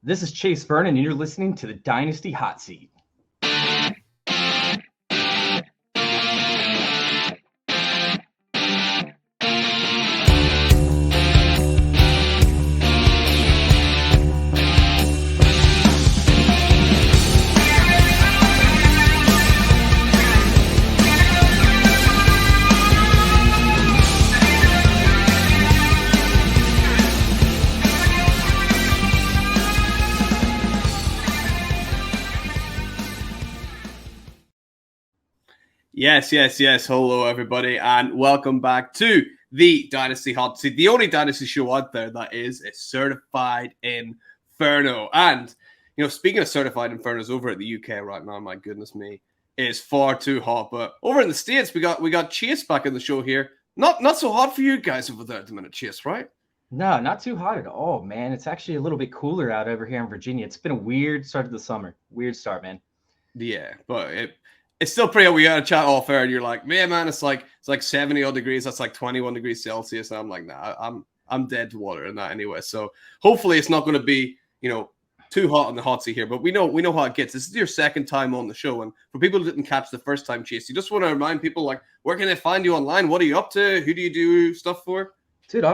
This is Chase Vernon, and you're listening to the Dynasty Hotseat. Yes. Hello, everybody, and welcome back to the Dynasty Hotseat, the only Dynasty show out there that is a certified inferno. And, speaking of certified infernos over at the UK right now, my goodness me, it's far too hot. But over in the States, we got Chase back in the show here. Not so hot for you guys over there at the minute, Chase, right? No, not too hot at all, man. It's actually a little bit cooler out over here in Virginia. It's been a weird start of the summer. Weird start, man. Yeah, but it's still pretty. We got to chat off air, and you're like, man, it's like 70 odd degrees. That's like 21 degrees Celsius. And I'm like, nah, I'm dead to water in that anyway. So hopefully it's not going to be too hot in the hot seat here. But we know how it gets. This is your second time on the show, and for people who didn't catch the first time, Chase, you just want to remind people, like, where can they find you online? What are you up to? Who do you do stuff for? Dude,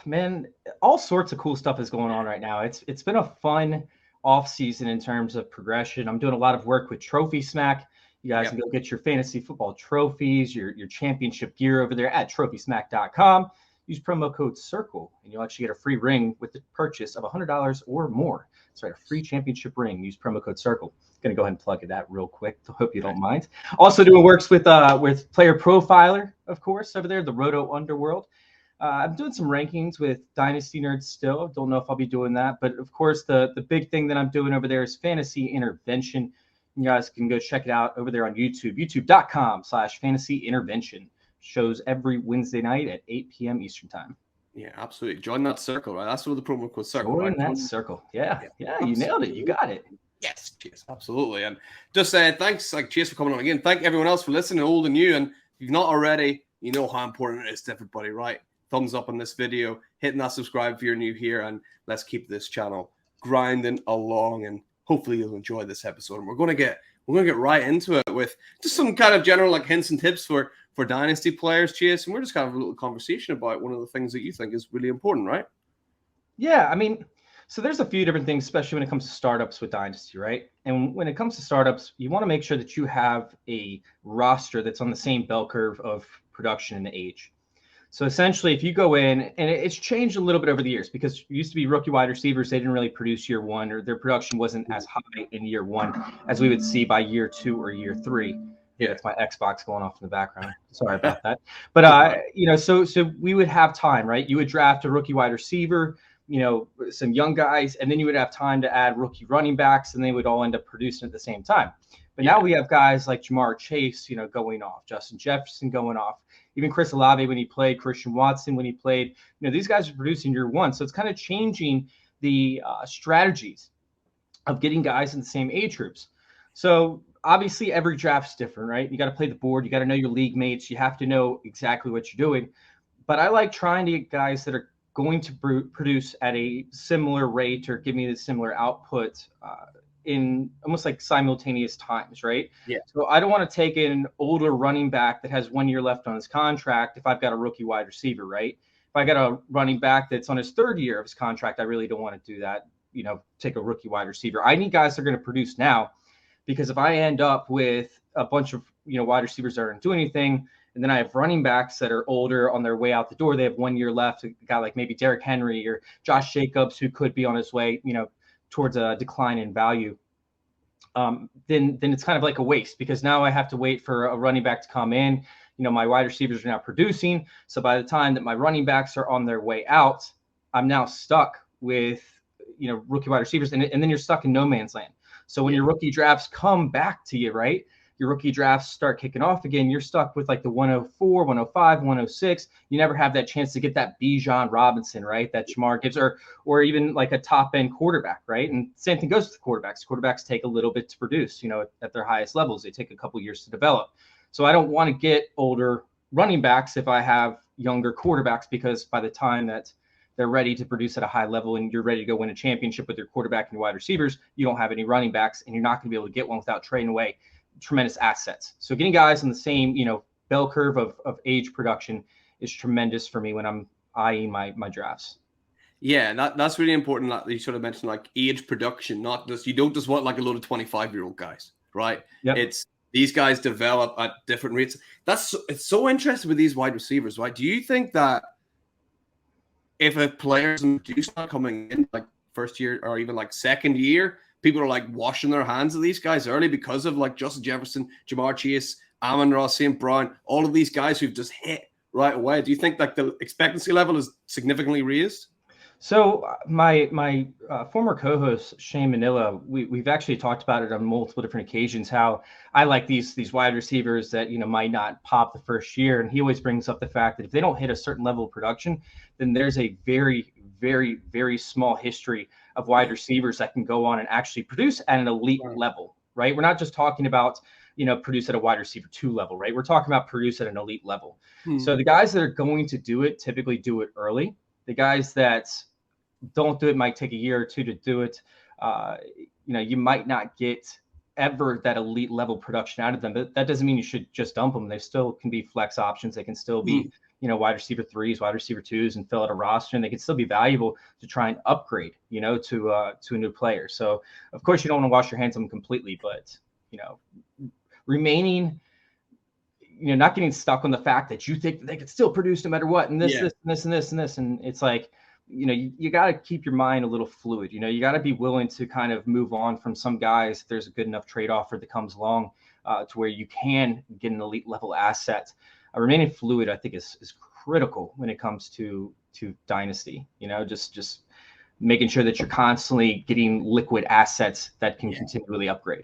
man, all sorts of cool stuff is going on right now. It's been a fun off season in terms of progression. I'm doing a lot of work with Trophy Smack. You guys can go get your fantasy football trophies, your championship gear over there at trophysmack.com. Use promo code CIRCLE, and you'll actually get a free ring with the purchase of $100 or more. That's right, a free championship ring. Use promo code CIRCLE. Going to go ahead and plug that real quick. Hope you don't mind. Also doing works with Player Profiler, of course, over there, the Roto Underworld. I'm doing some rankings with Dynasty Nerds still. Don't know if I'll be doing that. But, of course, the big thing that I'm doing over there is Fantasy Intervention. You guys can go check it out over there on YouTube, youtube.com/fantasy intervention. Shows every Wednesday night at 8 p.m. Eastern time. Yeah, absolutely. Join that circle, right? That's what the promo code circle. Join that circle. Yeah, you nailed it. You got it. Yes, Chase, absolutely. And just thanks, like, Chase, for coming on again. Thank everyone else for listening, old and new. And if you've not already, you know how important it is to everybody, right? Thumbs up on this video, hitting that subscribe if you're new here, and let's keep this channel grinding along. And hopefully you'll enjoy this episode. And we're gonna get right into it with just some kind of general, like, hints and tips for Dynasty players, Chase. And we're just kind of a little conversation about one of the things that you think is really important, right? Yeah, I mean, so there's a few different things, especially when it comes to startups with Dynasty, right? And when it comes to startups, you want to make sure that you have a roster that's on the same bell curve of production and age. So essentially, if you go in, and it's changed a little bit over the years, because it used to be rookie wide receivers, they didn't really produce year one, or their production wasn't as high in year one as we would see by year two or year three. Yeah, it's my Xbox going off in the background. Sorry about that. But, so we would have time, right? You would draft a rookie wide receiver, some young guys, and then you would have time to add rookie running backs, and they would all end up producing at the same time. But now we have guys like Jaamar Chase, going off, Justin Jefferson going off, even Chris Olave when he played, Christian Watson when he played. These guys are producing year one. So it's kind of changing the strategies of getting guys in the same age groups. So obviously every draft's different, right? You got to play the board. You got to know your league mates. You have to know exactly what you're doing. But I like trying to get guys that are going to produce at a similar rate or give me the similar output in almost like simultaneous times, right? Yeah. So I don't want to take an older running back that has 1 year left on his contract if I've got a rookie wide receiver, right? If I got a running back that's on his third year of his contract, I really don't want to do that, take a rookie wide receiver. I need guys that are going to produce now, because if I end up with a bunch of, wide receivers that aren't doing anything, and then I have running backs that are older on their way out the door, they have 1 year left, a guy like maybe Derrick Henry or Josh Jacobs, who could be on his way, towards a decline in value, then it's kind of like a waste, because now I have to wait for a running back to come in. My wide receivers are now producing. So by the time that my running backs are on their way out, I'm now stuck with, rookie wide receivers. And then you're stuck in no man's land. So when your rookie drafts come back to you, right, your rookie drafts start kicking off again, you're stuck with like the 104, 105, 106. You never have that chance to get that Bijan Robinson, right? That Jaamar Gibbs, or even like a top end quarterback, right? And same thing goes with quarterbacks. Quarterbacks take a little bit to produce, at their highest levels. They take a couple years to develop. So I don't want to get older running backs if I have younger quarterbacks, because by the time that they're ready to produce at a high level and you're ready to go win a championship with your quarterback and your wide receivers, you don't have any running backs and you're not going to be able to get one without trading away tremendous assets. So getting guys on the same, bell curve of age production is tremendous for me when I'm eyeing my drafts. Yeah, that's really important. That you sort of mentioned like age production, not just you don't just want like a load of 25-year-old guys, right? Yep. It's these guys develop at different rates. It's so interesting with these wide receivers, right? Do you think that if a player's do start coming in like first year or even like second year, people are like washing their hands of these guys early because of like Justin Jefferson, Jaamar Chase, Amon-Ra St. Brown, all of these guys who've just hit right away? Do you think like the expectancy level is significantly raised? So my former co-host Shane Manila, we've actually talked about it on multiple different occasions. How I like these wide receivers that might not pop the first year, and he always brings up the fact that if they don't hit a certain level of production, then there's a very, very, very small history of wide receivers that can go on and actually produce at an elite level. Right? We're not just talking about produce at a wide receiver 2 level, right? We're talking about produce at an elite level. So the guys that are going to do it typically do it early. The guys that don't do it might take a year or two to do it. You might not get ever that elite level production out of them, but that doesn't mean you should just dump them. They still can be flex options. They can still be, wide receiver 3s, wide receiver 2s, and fill out a roster, and they can still be valuable to try and upgrade, to a new player. So of course you don't want to wash your hands on them completely, but remaining, not getting stuck on the fact that you think that they could still produce no matter what, and this, and it's like, you got to keep your mind a little fluid. You got to be willing to kind of move on from some guys if there's a good enough trade offer that comes along to where you can get an elite level asset. Remaining fluid, I think, is critical when it comes to Dynasty. Just making sure that you're constantly getting liquid assets that can continually upgrade.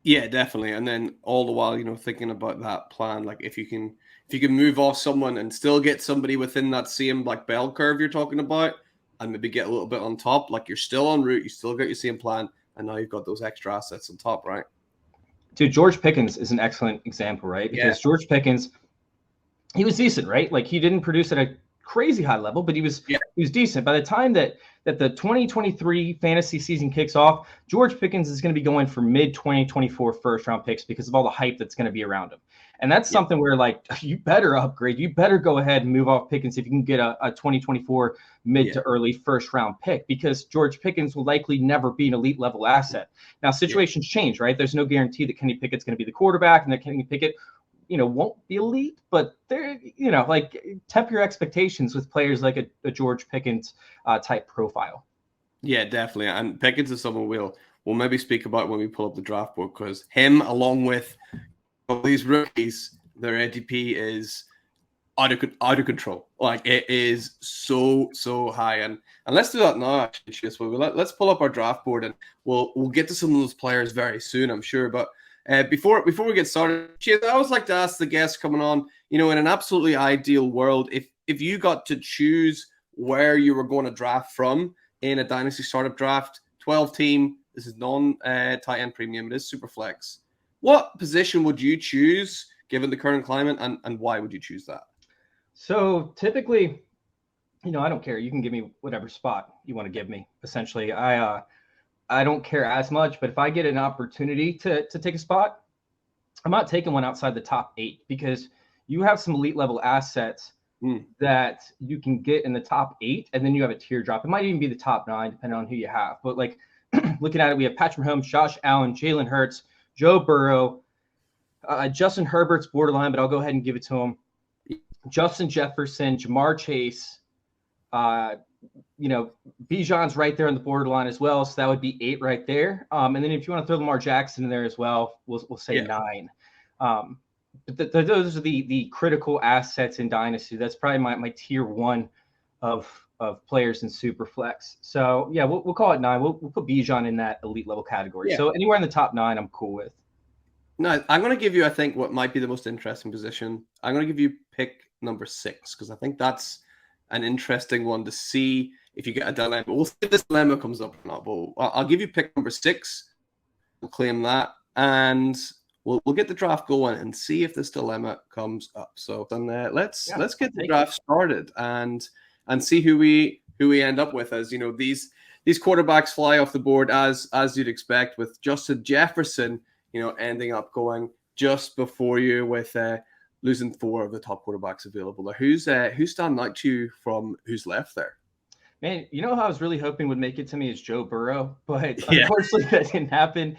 Yeah, definitely. And then all the while, thinking about that plan, like if you can move off someone and still get somebody within that same like bell curve you're talking about, and maybe get a little bit on top, like you're still en route, you still got your same plan, and now you've got those extra assets on top, right? Dude, George Pickens is an excellent example, right? Because George Pickens, he was decent, right? Like he didn't produce at a crazy high level, but he was decent. By the time that the 2023 fantasy season kicks off, George Pickens is going to be going for mid-2024 first-round picks because of all the hype that's going to be around him. And that's something where, like, you better upgrade. You better go ahead and move off Pickens if you can get a 2024 mid to early first-round pick, because George Pickens will likely never be an elite-level asset. Now, situations change, right? There's no guarantee that Kenny Pickett's going to be the quarterback and that Kenny Pickett won't be elite, but they're, temper your expectations with players like a George Pickens type profile. Yeah, definitely. And Pickens is someone we'll maybe speak about when we pull up the draft board, because him, along with all these rookies, their ADP is out of control. Like it is so high. And let's do that now, actually. Let's pull up our draft board and we'll get to some of those players very soon, I'm sure. But before we get started, Chase, I always like to ask the guests coming on, in an absolutely ideal world, if you got to choose where you were going to draft from in a Dynasty startup draft, 12-team, this is non-tight end premium, it is Superflex. What position would you choose given the current climate, and why would you choose that? So typically, I don't care. You can give me whatever spot you want to give me. Essentially, I don't care as much, but if I get an opportunity to take a spot, I'm not taking one outside the top 8, because you have some elite level assets that you can get in the top 8, and then you have a teardrop. It might even be the top 9, depending on who you have. But like looking at it, we have Patrick Mahomes, Josh Allen, Jalen Hurts, Joe Burrow, Justin Herbert's borderline, but I'll go ahead and give it to him. Justin Jefferson, Jaamar Chase, Bijan's right there on the borderline as well, so that would be 8 right there. And then if you want to throw Lamar Jackson in there as well, we'll say 9. But those are the critical assets in Dynasty. That's probably my tier 1 of players in Superflex. So yeah, we'll call it 9. We'll put Bijan in that elite level category. Yeah. So anywhere in the top 9, I'm cool with. No, I'm going to give you, I think, what might be the most interesting position. I'm going to give you pick number 6, because I think that's an interesting one to see if you get a dilemma. We'll see if this dilemma comes up or not, but I'll give you pick number 6. We'll claim that, and we'll get the draft going and see if this dilemma comes up. So then let's get the draft started and see who we who we end up with, as you know, these quarterbacks fly off the board as you'd expect, with Justin Jefferson, you know, ending up going just before you with losing 4 of the top quarterbacks available. Who's standing out to you from who's left there? Man, you know how I was really hoping would make it to me is Joe Burrow, but unfortunately that didn't happen.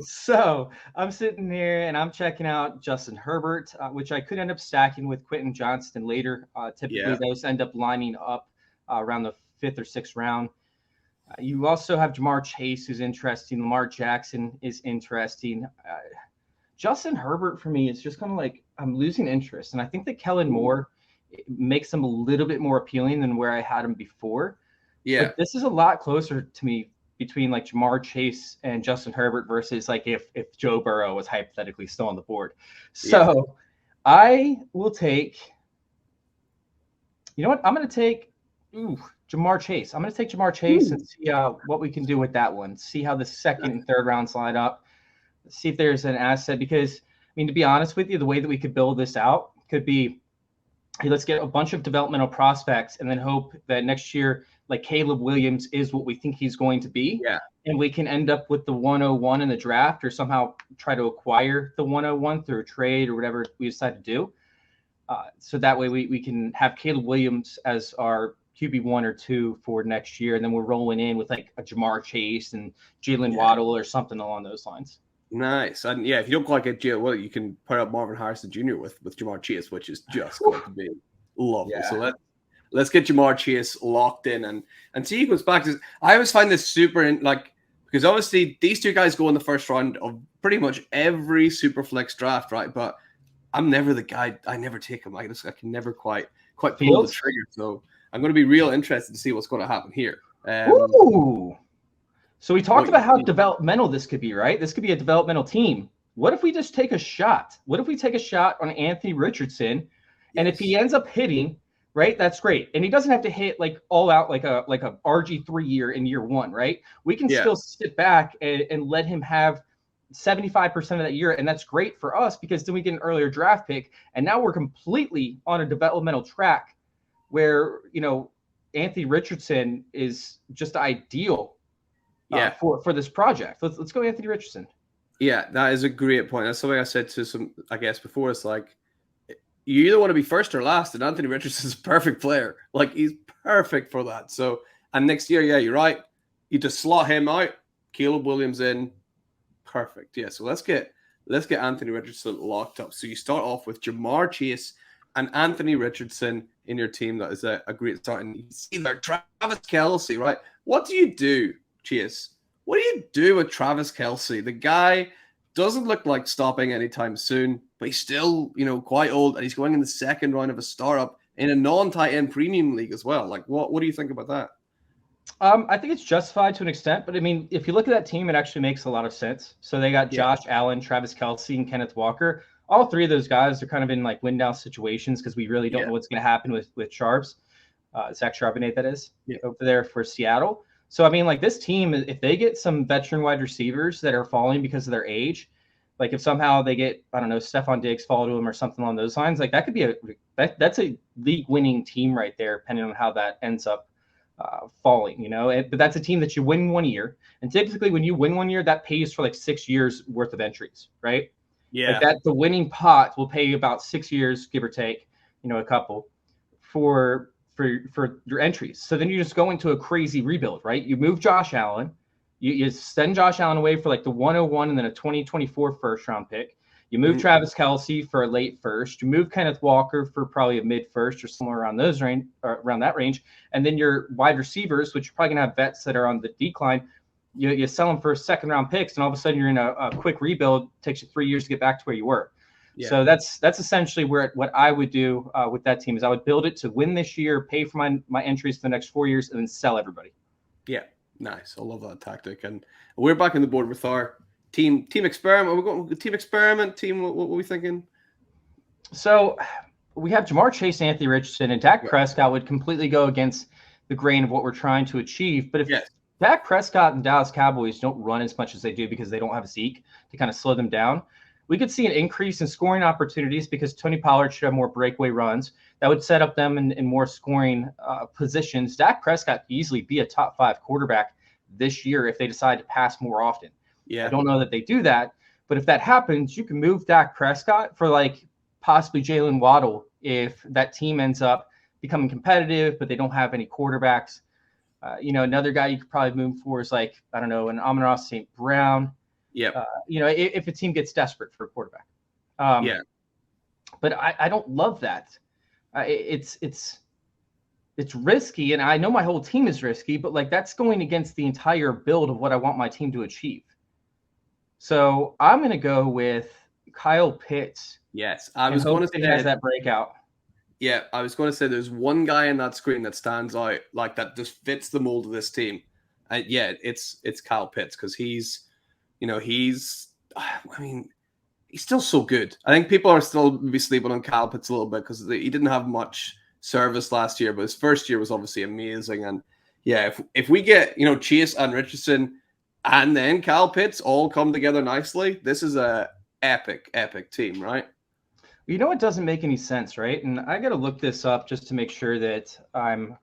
So I'm sitting here and I'm checking out Justin Herbert, which I could end up stacking with Quentin Johnston later. Typically, those end up lining up around the 5th or 6th round. You also have Jamar Chase, who's interesting. Lamar Jackson is interesting. Justin Herbert, for me, is just kind of like I'm losing interest. And I think that Kellen Moore makes him a little bit more appealing than where I had him before. Yeah. But this is a lot closer to me between like Jamar Chase and Justin Herbert versus like if Joe Burrow was hypothetically still on the board. So I will take, you know what? I'm going to take Jamar Chase. I'm going to take Jamar Chase and see what we can do with that one. See how the 2nd and 3rd rounds line up. See if there's an asset, because I mean, to be honest with you, the way that we could build this out could be, hey, let's get a bunch of developmental prospects and then hope that next year, like Caleb Williams is what we think he's going to be. Yeah. And we can end up with the 101 in the draft, or somehow try to acquire the 101 through a trade or whatever we decide to do. So that way we can have Caleb Williams as our QB1 or 2 for next year. And then we're rolling in with like a Jamar Chase and Jalen Waddle or something along those lines. Nice. And if you don't quite get Jalen, well, you can put up Marvin Harrison Jr. with Jamar Chase, which is just going to be lovely. Yeah. So let's get Jamar Chase locked in and see who comes back. I always find this super because obviously these 2 guys go in the first round of pretty much every Superflex draft, right? But I'm never the guy. I never take him. I can never quite pull the trigger. So I'm going to be real interested to see what's going to happen here. So we talked about how developmental this could be, right? This could be a developmental team. What if we just take a shot? What if we take a shot on Anthony Richardson? And if he ends up hitting, right, that's great. And he doesn't have to hit like all out like a RG3 year in year 1, right? We can still sit back and let him have 75% of that year. And that's great for us, because then we get an earlier draft pick. And now we're completely on a developmental track where, you know, Anthony Richardson is just ideal for this project. Let's go Anthony Richardson. Yeah, that is a great point. That's something I said to some, I guess, before. It's like, you either want to be first or last, and Anthony Richardson's a perfect player. Like, he's perfect for that. So, and next year, you're right. You just slot him out, Caleb Williams in, perfect. Yeah, so let's get Anthony Richardson locked up. So you start off with Jamar Chase and Anthony Richardson in your team. That is a great start. And you see there, Travis Kelce, right? What do you do, Chase? What do you do with Travis Kelce? The guy doesn't look like stopping anytime soon, but he's still, quite old, and he's going in the 2nd round of a startup in a non-tight end premium league as well. Like, what do you think about that? I think it's justified to an extent, but I mean, if you look at that team, it actually makes a lot of sense. So they got Josh Allen, Travis Kelce, and Kenneth Walker. All 3 of those guys are kind of in like win-now situations, because we really don't know what's going to happen with Sharps, Zach Charbonnet, that is, over there for Seattle. So, I mean, like, this team, if they get some veteran wide receivers that are falling because of their age, like if somehow they get, I don't know, Stephon Diggs fall to him or something along those lines, like that could be that's a league-winning team right there, depending on how that ends up falling, But that's a team that you win 1 year. And typically when you win 1 year, that pays for like 6 years worth of entries, right? Yeah. Like the winning pot will pay you about 6 years, give or take, a couple for your entries. So then you just go into a crazy rebuild, right? You move Josh Allen, you send Josh Allen away for like the 101 and then a 2024 first round pick. You move Travis Kelce for a late first. You move Kenneth Walker for probably a mid first or somewhere around around that range. And then your wide receivers, which you're probably gonna have vets that are on the decline, you sell them for 2nd round picks, and all of a sudden you're in a quick rebuild. It takes you 3 years to get back to where you were. Yeah. So that's essentially what I would do with that team is I would build it to win this year, pay for my entries for the next 4 years, and then sell everybody. Yeah, nice. I love that tactic. And we're back on the board with our team experiment. We're going team experiment. Team. What were we thinking? So we have Jamar Chase, Anthony Richardson, and Dak Prescott would completely go against the grain of what we're trying to achieve. But if Dak Prescott and Dallas Cowboys don't run as much as they do because they don't have Zeke to kind of slow them down, we could see an increase in scoring opportunities because Tony Pollard should have more breakaway runs. that would set up them in more scoring positions. Dak Prescott could easily be a top 5 quarterback this year if they decide to pass more often. Yeah. I don't know that they do that, but if that happens, you can move Dak Prescott for like possibly Jalen Waddle if that team ends up becoming competitive, but they don't have any quarterbacks. Another guy you could probably move for is like, I don't know, an Amon-Ra St. Brown. Yeah. If a team gets desperate for a quarterback. But I don't love that. It's risky, and I know my whole team is risky, but like that's going against the entire build of what I want my team to achieve. So I'm going to go with Kyle Pitts. Yes, I was going to say he has that breakout. Yeah, I was going to say there's one guy in that screen that stands out like that just fits the mold of this team. It's Kyle Pitts because he's still so good. I think people are still maybe sleeping on Kyle Pitts a little bit because he didn't have much service last year, but his first year was obviously amazing. And yeah, if we get Chase and Richardson and then Kyle Pitts all come together nicely, this is a epic team, right? It doesn't make any sense, right? And I got to look this up just to make sure that I'm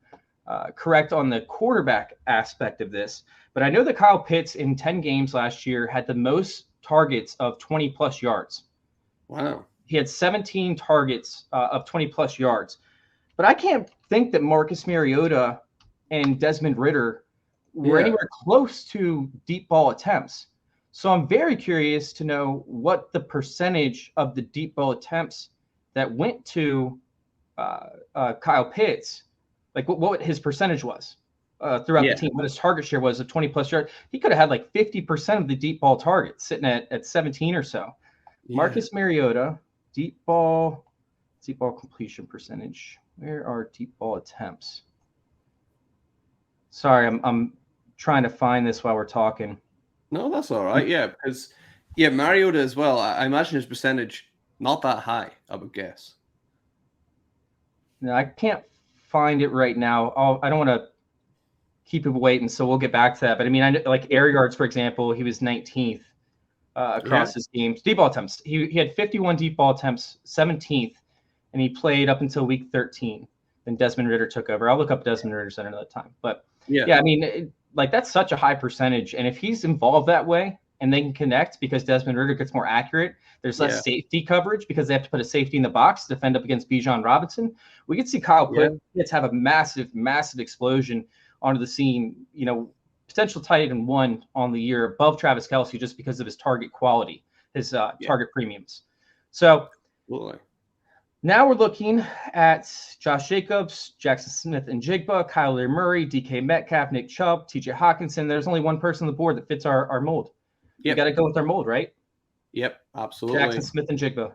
correct on the quarterback aspect of this. But I know that Kyle Pitts in 10 games last year had the most targets of 20-plus yards. Wow. He had 17 targets of 20-plus yards. But I can't think that Marcus Mariota and Desmond Ridder were anywhere close to deep ball attempts. So I'm very curious to know what the percentage of the deep ball attempts that went to Kyle Pitts, like what his percentage was throughout the team, what his target share was of 20-plus yards. He could have had like 50% of the deep ball targets sitting at 17 or so. Yeah. Marcus Mariota, deep ball completion percentage. Where are deep ball attempts? Sorry, I'm trying to find this while we're talking. No, that's all right. Yeah, because Mariota as well. I imagine his percentage not that high, I would guess. No, I can't find it right now. I don't want to keep people waiting, so we'll get back to that. But I mean, like air yards, for example, he was 19th across his games. Deep ball attempts, he had 51 deep ball attempts, 17th, and he played up until week 13. Then Desmond Ridder took over. I'll look up Desmond Ridder at another time. But yeah, I mean, that's such a high percentage. And if he's involved that way and they can connect because Desmond Ridder gets more accurate, there's less safety coverage because they have to put a safety in the box to defend up against Bijan Robinson. We could see Kyle Pitts have a massive, massive explosion onto the scene, potential tight end 1 on the year above Travis Kelce just because of his target quality, his target premiums. So now we're looking at Josh Jacobs, Jackson Smith and Jigba, Kyler Murray, DK Metcalf, Nick Chubb, TJ Hawkinson. There's only one person on the board that fits our mold. You got to go with our mold, right? Yep, absolutely. Jackson Smith and Jigba.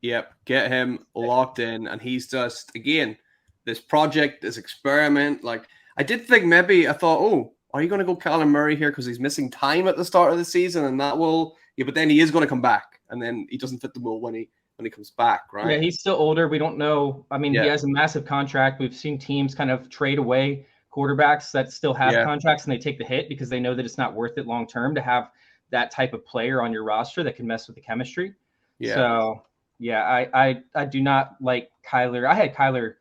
Yep, get him locked in. And he's just, again, this project, this experiment. Like, I did think I thought, are you going to go Kyler Murray here because he's missing time at the start of the season? And that will, but then he is going to come back. And then he doesn't fit the mold when he comes back, right? Yeah, he's still older. We don't know. I mean, he has a massive contract. We've seen teams kind of trade away quarterbacks that still have contracts and they take the hit because they know that it's not worth it long term to have that type of player on your roster that can mess with the chemistry. Yeah. So, I do not like Kyler. I had Kyler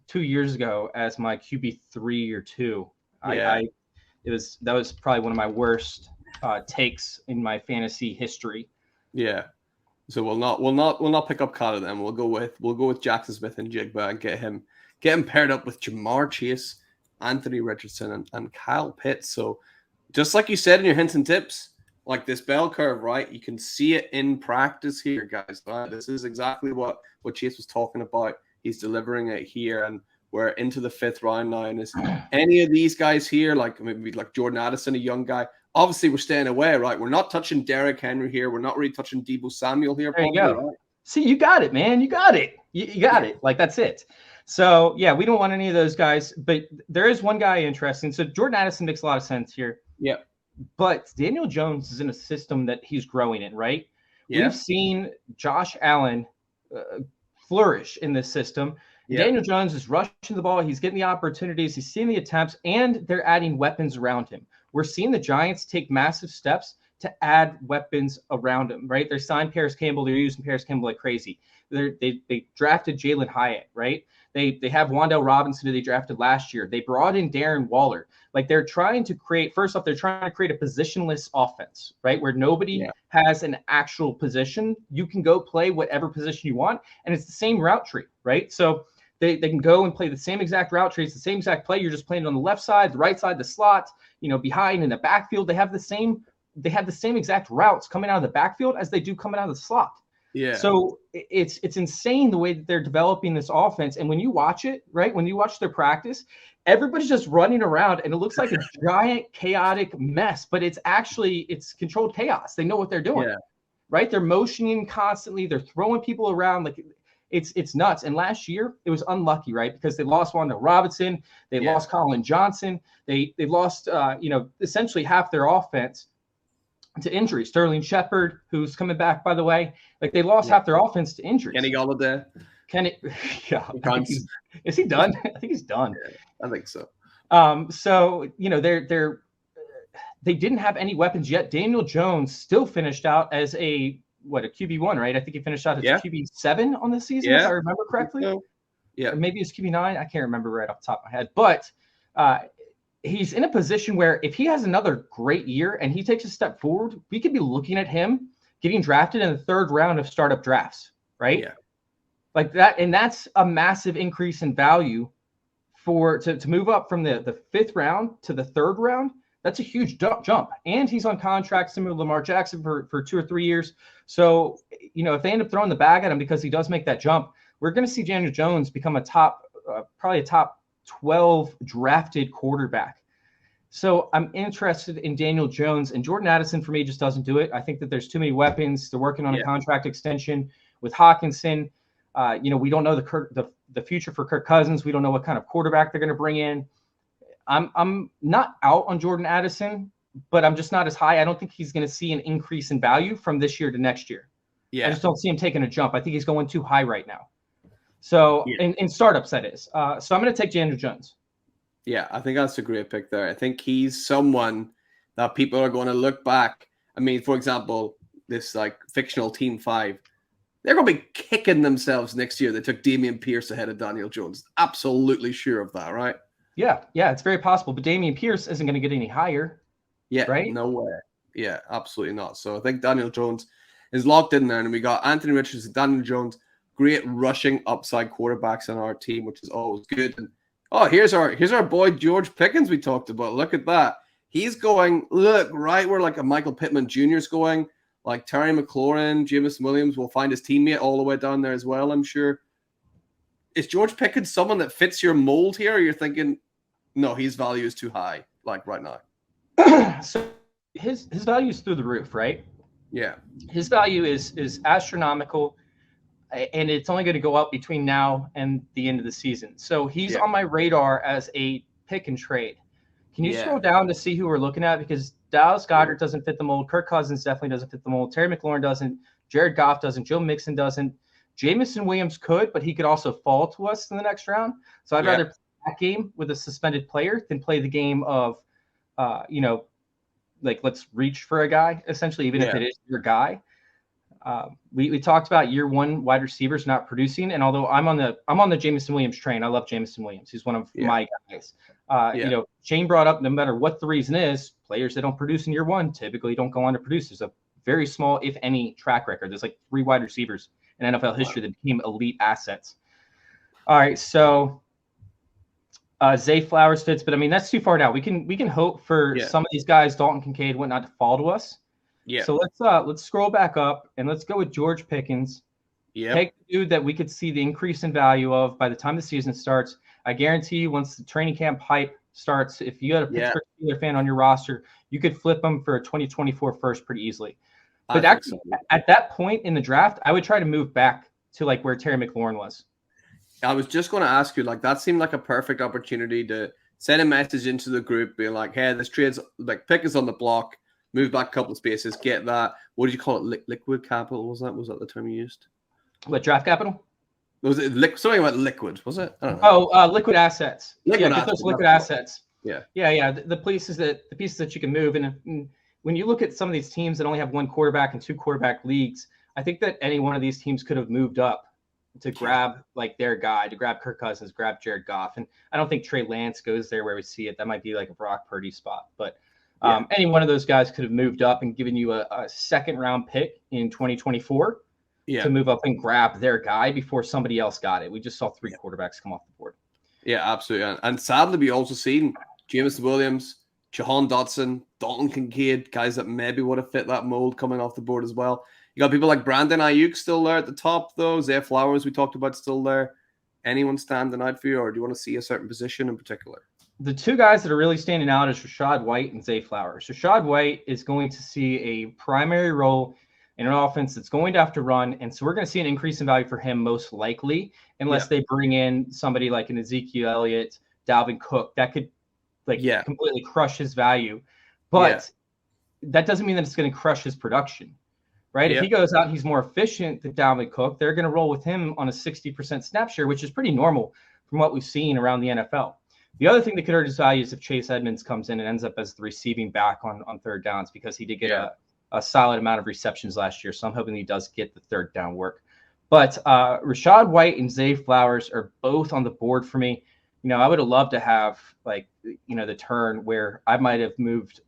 2 years ago as my QB 3 or 2. That was probably one of my worst takes in my fantasy history. Yeah. So we'll not pick up Kyler then. We'll go with Jackson Smith and Jigba and get him paired up with Jaamar Chase, Anthony Richardson, and Kyle Pitts. So just like you said in your hints and tips, like this bell curve, right? You can see it in practice here, guys. Right? This is exactly what Chase was talking about. He's delivering it here, and we're into the 5th round now. And is any of these guys here, like maybe like Jordan Addison, a young guy? Obviously, we're staying away, right? We're not touching Derrick Henry here. We're not really touching Deebo Samuel here. There you go. Right? See, you got it, man. You got it. You got it. Like, that's it. So, yeah, we don't want any of those guys. But there is one guy interesting. So Jordan Addison makes a lot of sense here. Yeah. But Daniel Jones is in a system that he's growing in, right? Yeah. We've seen Josh Allen flourish in this system. Yeah. Daniel Jones is rushing the ball. He's getting the opportunities. He's seeing the attempts, and they're adding weapons around him. We're seeing the Giants take massive steps to add weapons around him, right? They signed Paris Campbell. They're using Paris Campbell like crazy. They drafted Jalen Hyatt, right? They have Wan'Dale Robinson, who they drafted last year. They brought in Darren Waller. Like, they're trying to create, first off, they're trying to create a positionless offense, right? Where nobody has an actual position. You can go play whatever position you want, and it's the same route tree, right? So they can go and play the same exact route tree. It's the same exact play. You're just playing it on the left side, the right side, the slot, behind in the backfield. They have the same exact routes coming out of the backfield as they do coming out of the slot. Yeah. So it's insane the way that they're developing this offense. And when you watch it, right, when you watch their practice, everybody's just running around and it looks like a giant chaotic mess, but it's controlled chaos. They know what they're doing, right? They're motioning constantly. They're throwing people around. Like, it's nuts. And last year it was unlucky, right? Because they lost Wan'Dale Robinson. They lost Colin Johnson. They lost, essentially half their offense to injury. Sterling Shepard, who's coming back, by the way, like, they lost half their offense to injuries. Kenny Golladay. Is he done? I think he's done. Yeah, I think so. So they didn't have any weapons yet. Daniel Jones still finished out as a QB1, right? I think he finished out as QB7 on the season, if I remember correctly. Yeah, or maybe it's QB9. I can't remember right off the top of my head, but he's in a position where if he has another great year and he takes a step forward, we could be looking at him getting drafted in the 3rd round of startup drafts, right? Yeah. Like that. And that's a massive increase in value to move up from the 5th round to the 3rd round. That's a huge jump. And he's on contract similar to Lamar Jackson for 2 or 3 years. So, if they end up throwing the bag at him because he does make that jump, we're going to see Daniel Jones become probably a top 12 drafted quarterback. So I'm interested in Daniel Jones, and Jordan Addison for me just doesn't do it. I think that there's too many weapons. They're working on a contract extension with Hawkinson. We don't know the future for Kirk Cousins. We don't know what kind of quarterback they're going to bring in. I'm not out on Jordan Addison, but I'm just not as high. I don't think he's going to see an increase in value from this year to next year. Yeah. I just don't see him taking a jump. I think he's going too high right now. So in startups, that is. So I'm going to take Daniel Jones. Yeah, I think that's a great pick there. I think he's someone that people are going to look back. I mean, for example, this like fictional Team 5, they're going to be kicking themselves next year. They took Dameon Pierce ahead of Daniel Jones. Absolutely sure of that, right? Yeah, it's very possible. But Dameon Pierce isn't going to get any higher. Yeah, right? No way. Yeah, absolutely not. So I think Daniel Jones is locked in there. And we got Anthony Richardson, Daniel Jones, great rushing upside quarterbacks on our team, which is always good. And here's our boy George Pickens we talked about. Look at that. He's going, right where like a Michael Pittman Jr. is going, like Terry McLaurin, Jameson Williams will find his teammate all the way down there as well, I'm sure. Is George Pickens someone that fits your mold here, or you're thinking, no, his value is too high, like right now? So his value is through the roof, right? Yeah. His value is astronomical, and it's only going to go up between now and the end of the season. So he's on my radar as a pick and trade. Can you scroll down to see who we're looking at? Because Dallas Goedert doesn't fit the mold. Kirk Cousins definitely doesn't fit the mold. Terry McLaurin doesn't. Jared Goff doesn't. Joe Mixon doesn't. Jameson Williams could, but he could also fall to us in the next round. So I'd rather play that game with a suspended player than play the game of, let's reach for a guy, essentially, even if it is your guy. We talked about year one wide receivers not producing, and although I'm on the Jameson Williams train, I love Jameson Williams. He's one of my guys. Shane brought up, no matter what the reason is, players that don't produce in year one typically don't go on to produce. There's a very small, if any, track record. There's like 3 wide receivers in NFL history that became elite assets. All right, so Zay Flowers fits, but I mean that's too far down. We can hope for some of these guys, Dalton Kincaid, whatnot, to fall to us. Yeah. So let's scroll back up and let's go with George Pickens. Yeah. Take the dude that we could see the increase in value of by the time the season starts. I guarantee you, once the training camp hype starts, if you had a Pittsburgh Steelers fan on your roster, you could flip them for a 2024 first pretty easily. But actually, at that point in the draft, I would try to move back to like where Terry McLaurin was. I was just going to ask you, like, that seemed like a perfect opportunity to send a message into the group, being like, hey, this trade's like Pickens on the block, move back a couple of spaces, get that. What did you call it? Liquid capital? Was that the term you used? What, draft capital? Was it something about liquid? Was it? I don't know. Liquid assets. Liquid assets. Liquid assets. Yeah. The pieces that you can move, and when you look at some of these teams that only have one quarterback and two quarterback leagues, I think that any one of these teams could have moved up to grab like their guy, to grab Kirk Cousins, grab Jared Goff. And I don't think Trey Lance goes there where we see it. That might be like a Brock Purdy spot. But any one of those guys could have moved up and given you a second round pick in 2024 to move up and grab their guy before somebody else got it. We just saw three quarterbacks come off the board. Yeah, absolutely. And sadly, we also seen Jameson Williams, Jahan Dotson, Dalton Kincaid, guys that maybe would have fit that mold coming off the board as well. You got people like Brandon Ayuk still there at the top, though. Zay Flowers, we talked about, still there. Anyone standing out for you, or do you want to see a certain position in particular? The two guys that are really standing out is Rachaad White and Zay Flowers. Rachaad White is going to see a primary role in an offense that's going to have to run, and so we're going to see an increase in value for him most likely, unless they bring in somebody like an Ezekiel Elliott, Dalvin Cook. That could completely crush his value. But that doesn't mean that it's going to crush his production. Right? If he goes out and he's more efficient than Dalvin Cook, they're going to roll with him on a 60% snap share, which is pretty normal from what we've seen around the NFL. The other thing that could hurt his value is if Chase Edmonds comes in and ends up as the receiving back on third downs, because he did get a solid amount of receptions last year. So I'm hoping he does get the third down work. But Rachaad White and Zay Flowers are both on the board for me. I would have loved to have the turn where I might have moved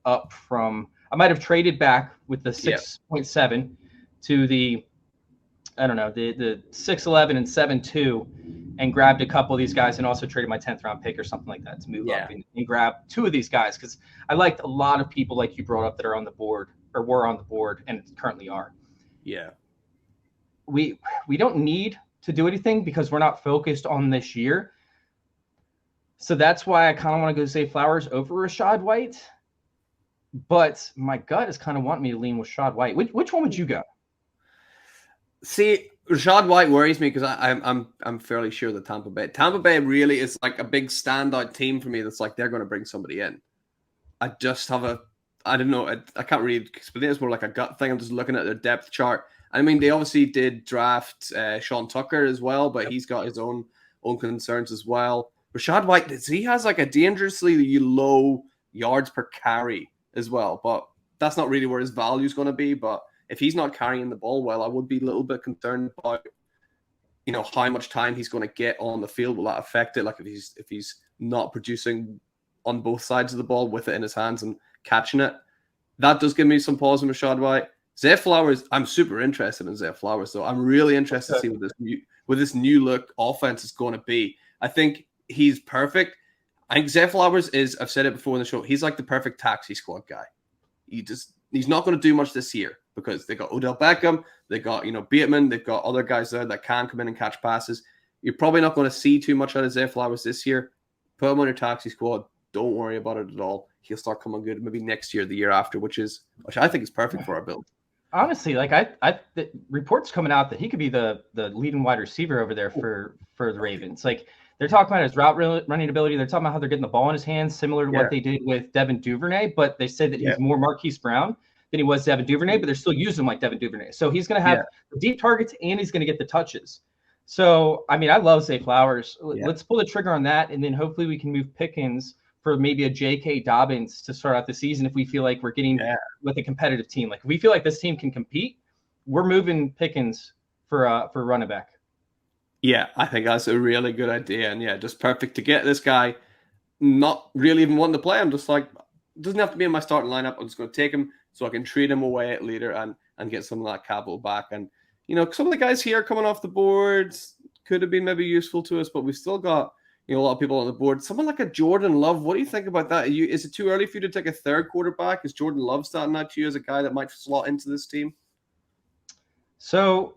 up from – I might have traded back with the 6.7 to the 6.11 and 7.2 and grabbed a couple of these guys, and also traded my 10th round pick or something like that to move up and grab two of these guys, because I liked a lot of people like you brought up that are on the board or were on the board and currently are. Yeah. We don't need to do anything because we're not focused on this year. So that's why I kind of want to go Zay Flowers over Rachaad White. But my gut is kind of wanting me to lean with Rachaad White. Which one would you go? See, Rachaad White worries me because I'm fairly sure that Tampa Bay really is like a big standout team for me. That's like they're going to bring somebody in. I just have I don't know. I can't really explain it. It's more like a gut thing. I'm just looking at their depth chart. I mean, they obviously did draft Sean Tucker as well, but he's got his own concerns as well. Rachaad White, he has like a dangerously low yards per carry as well, but that's not really where his value is going to be. But if he's not carrying the ball well, I would be a little bit concerned about, how much time he's going to get on the field. Will that affect it? Like if he's not producing on both sides of the ball with it in his hands and catching it, that does give me some pause in Rachaad White. Zay Flowers, I'm super interested in Zay Flowers, though. I'm really interested to see what this new look offense is going to be. I think he's perfect. I think Zay Flowers is, I've said it before in the show, he's like the perfect taxi squad guy. He's not going to do much this year because they got Odell Beckham, they got, Bateman, they've got other guys there that can come in and catch passes. You're probably not going to see too much out of Zay Flowers this year. Put him on your taxi squad. Don't worry about it at all. He'll start coming good maybe next year, the year after, which I think is perfect for our build. Honestly, like the reports coming out that he could be the leading wide receiver over there for the Ravens. Like, they're talking about his route running ability. They're talking about how they're getting the ball in his hands, similar to what they did with Devin Duvernay. But they said that he's more Marquise Brown than he was Devin Duvernay, but they're still using him like Devin Duvernay. So he's going to have the deep targets and he's going to get the touches. So, I mean, I love Zay Flowers. Let's pull the trigger on that, and then hopefully we can move Pickens for maybe a J.K. Dobbins to start out the season if we feel like we're getting with a competitive team. Like, if we feel like this team can compete, we're moving Pickens for running back. Yeah, I think that's a really good idea. And just perfect to get this guy not really even wanting to play. I'm just like, doesn't have to be in my starting lineup. I'm just going to take him so I can trade him away at later and get some of that capital back. And, some of the guys here coming off the board could have been maybe useful to us, but we've still got, a lot of people on the board. Someone like a Jordan Love, what do you think about that? Is it too early for you to take a third quarterback? Is Jordan Love starting out to you as a guy that might slot into this team? So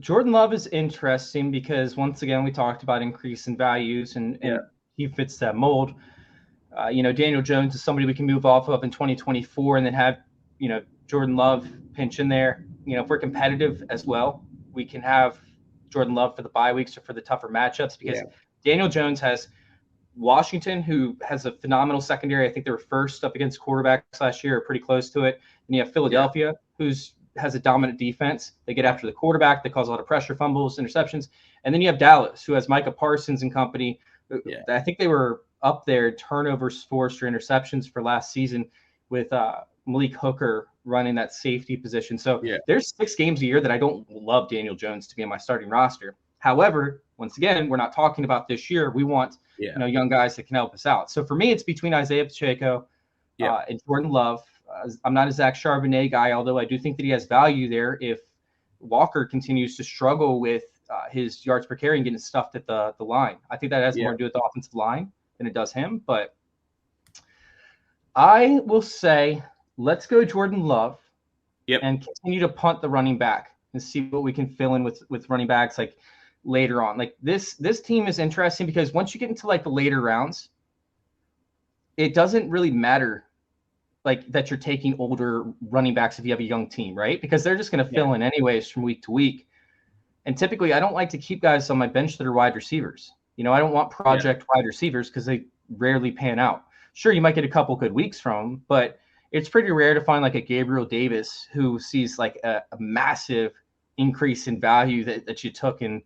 Jordan Love is interesting because, once again, we talked about increase in values and he fits that mold. Daniel Jones is somebody we can move off of in 2024 and then have, Jordan Love pinch in there. If we're competitive as well, we can have Jordan Love for the bye weeks or for the tougher matchups, because Daniel Jones has Washington, who has a phenomenal secondary. I think they were first up against quarterbacks last year, or pretty close to it. And you have Philadelphia, who's has a dominant defense. They get after the quarterback. They cause a lot of pressure, fumbles, interceptions. And then you have Dallas, who has Micah Parsons and company. I think they were up there turnovers forced or interceptions for last season with Malik Hooker running that safety position. So Yeah. there's 6 games a year that I don't love Daniel Jones to be in my starting roster. However, once again, we're not talking about this year. We want young guys that can help us out. So for me, it's between Isaiah Pacheco and Jordan Love. I'm not a Zach Charbonnet guy, although I do think that he has value there if Walker continues to struggle with his yards per carry and getting stuffed at the line. I think that has more to do with the offensive line than it does him. But I will say, let's go Jordan Love and continue to punt the running back and see what we can fill in with running backs like later on. Like this team is interesting because once you get into like the later rounds, it doesn't really matter like that you're taking older running backs if you have a young team, right? Because they're just going to fill in anyways from week to week. And typically I don't like to keep guys on my bench that are wide receivers. I don't want project wide receivers because they rarely pan out. Sure, you might get a couple good weeks from them, but it's pretty rare to find like a Gabriel Davis who sees like a massive increase in value that you took in,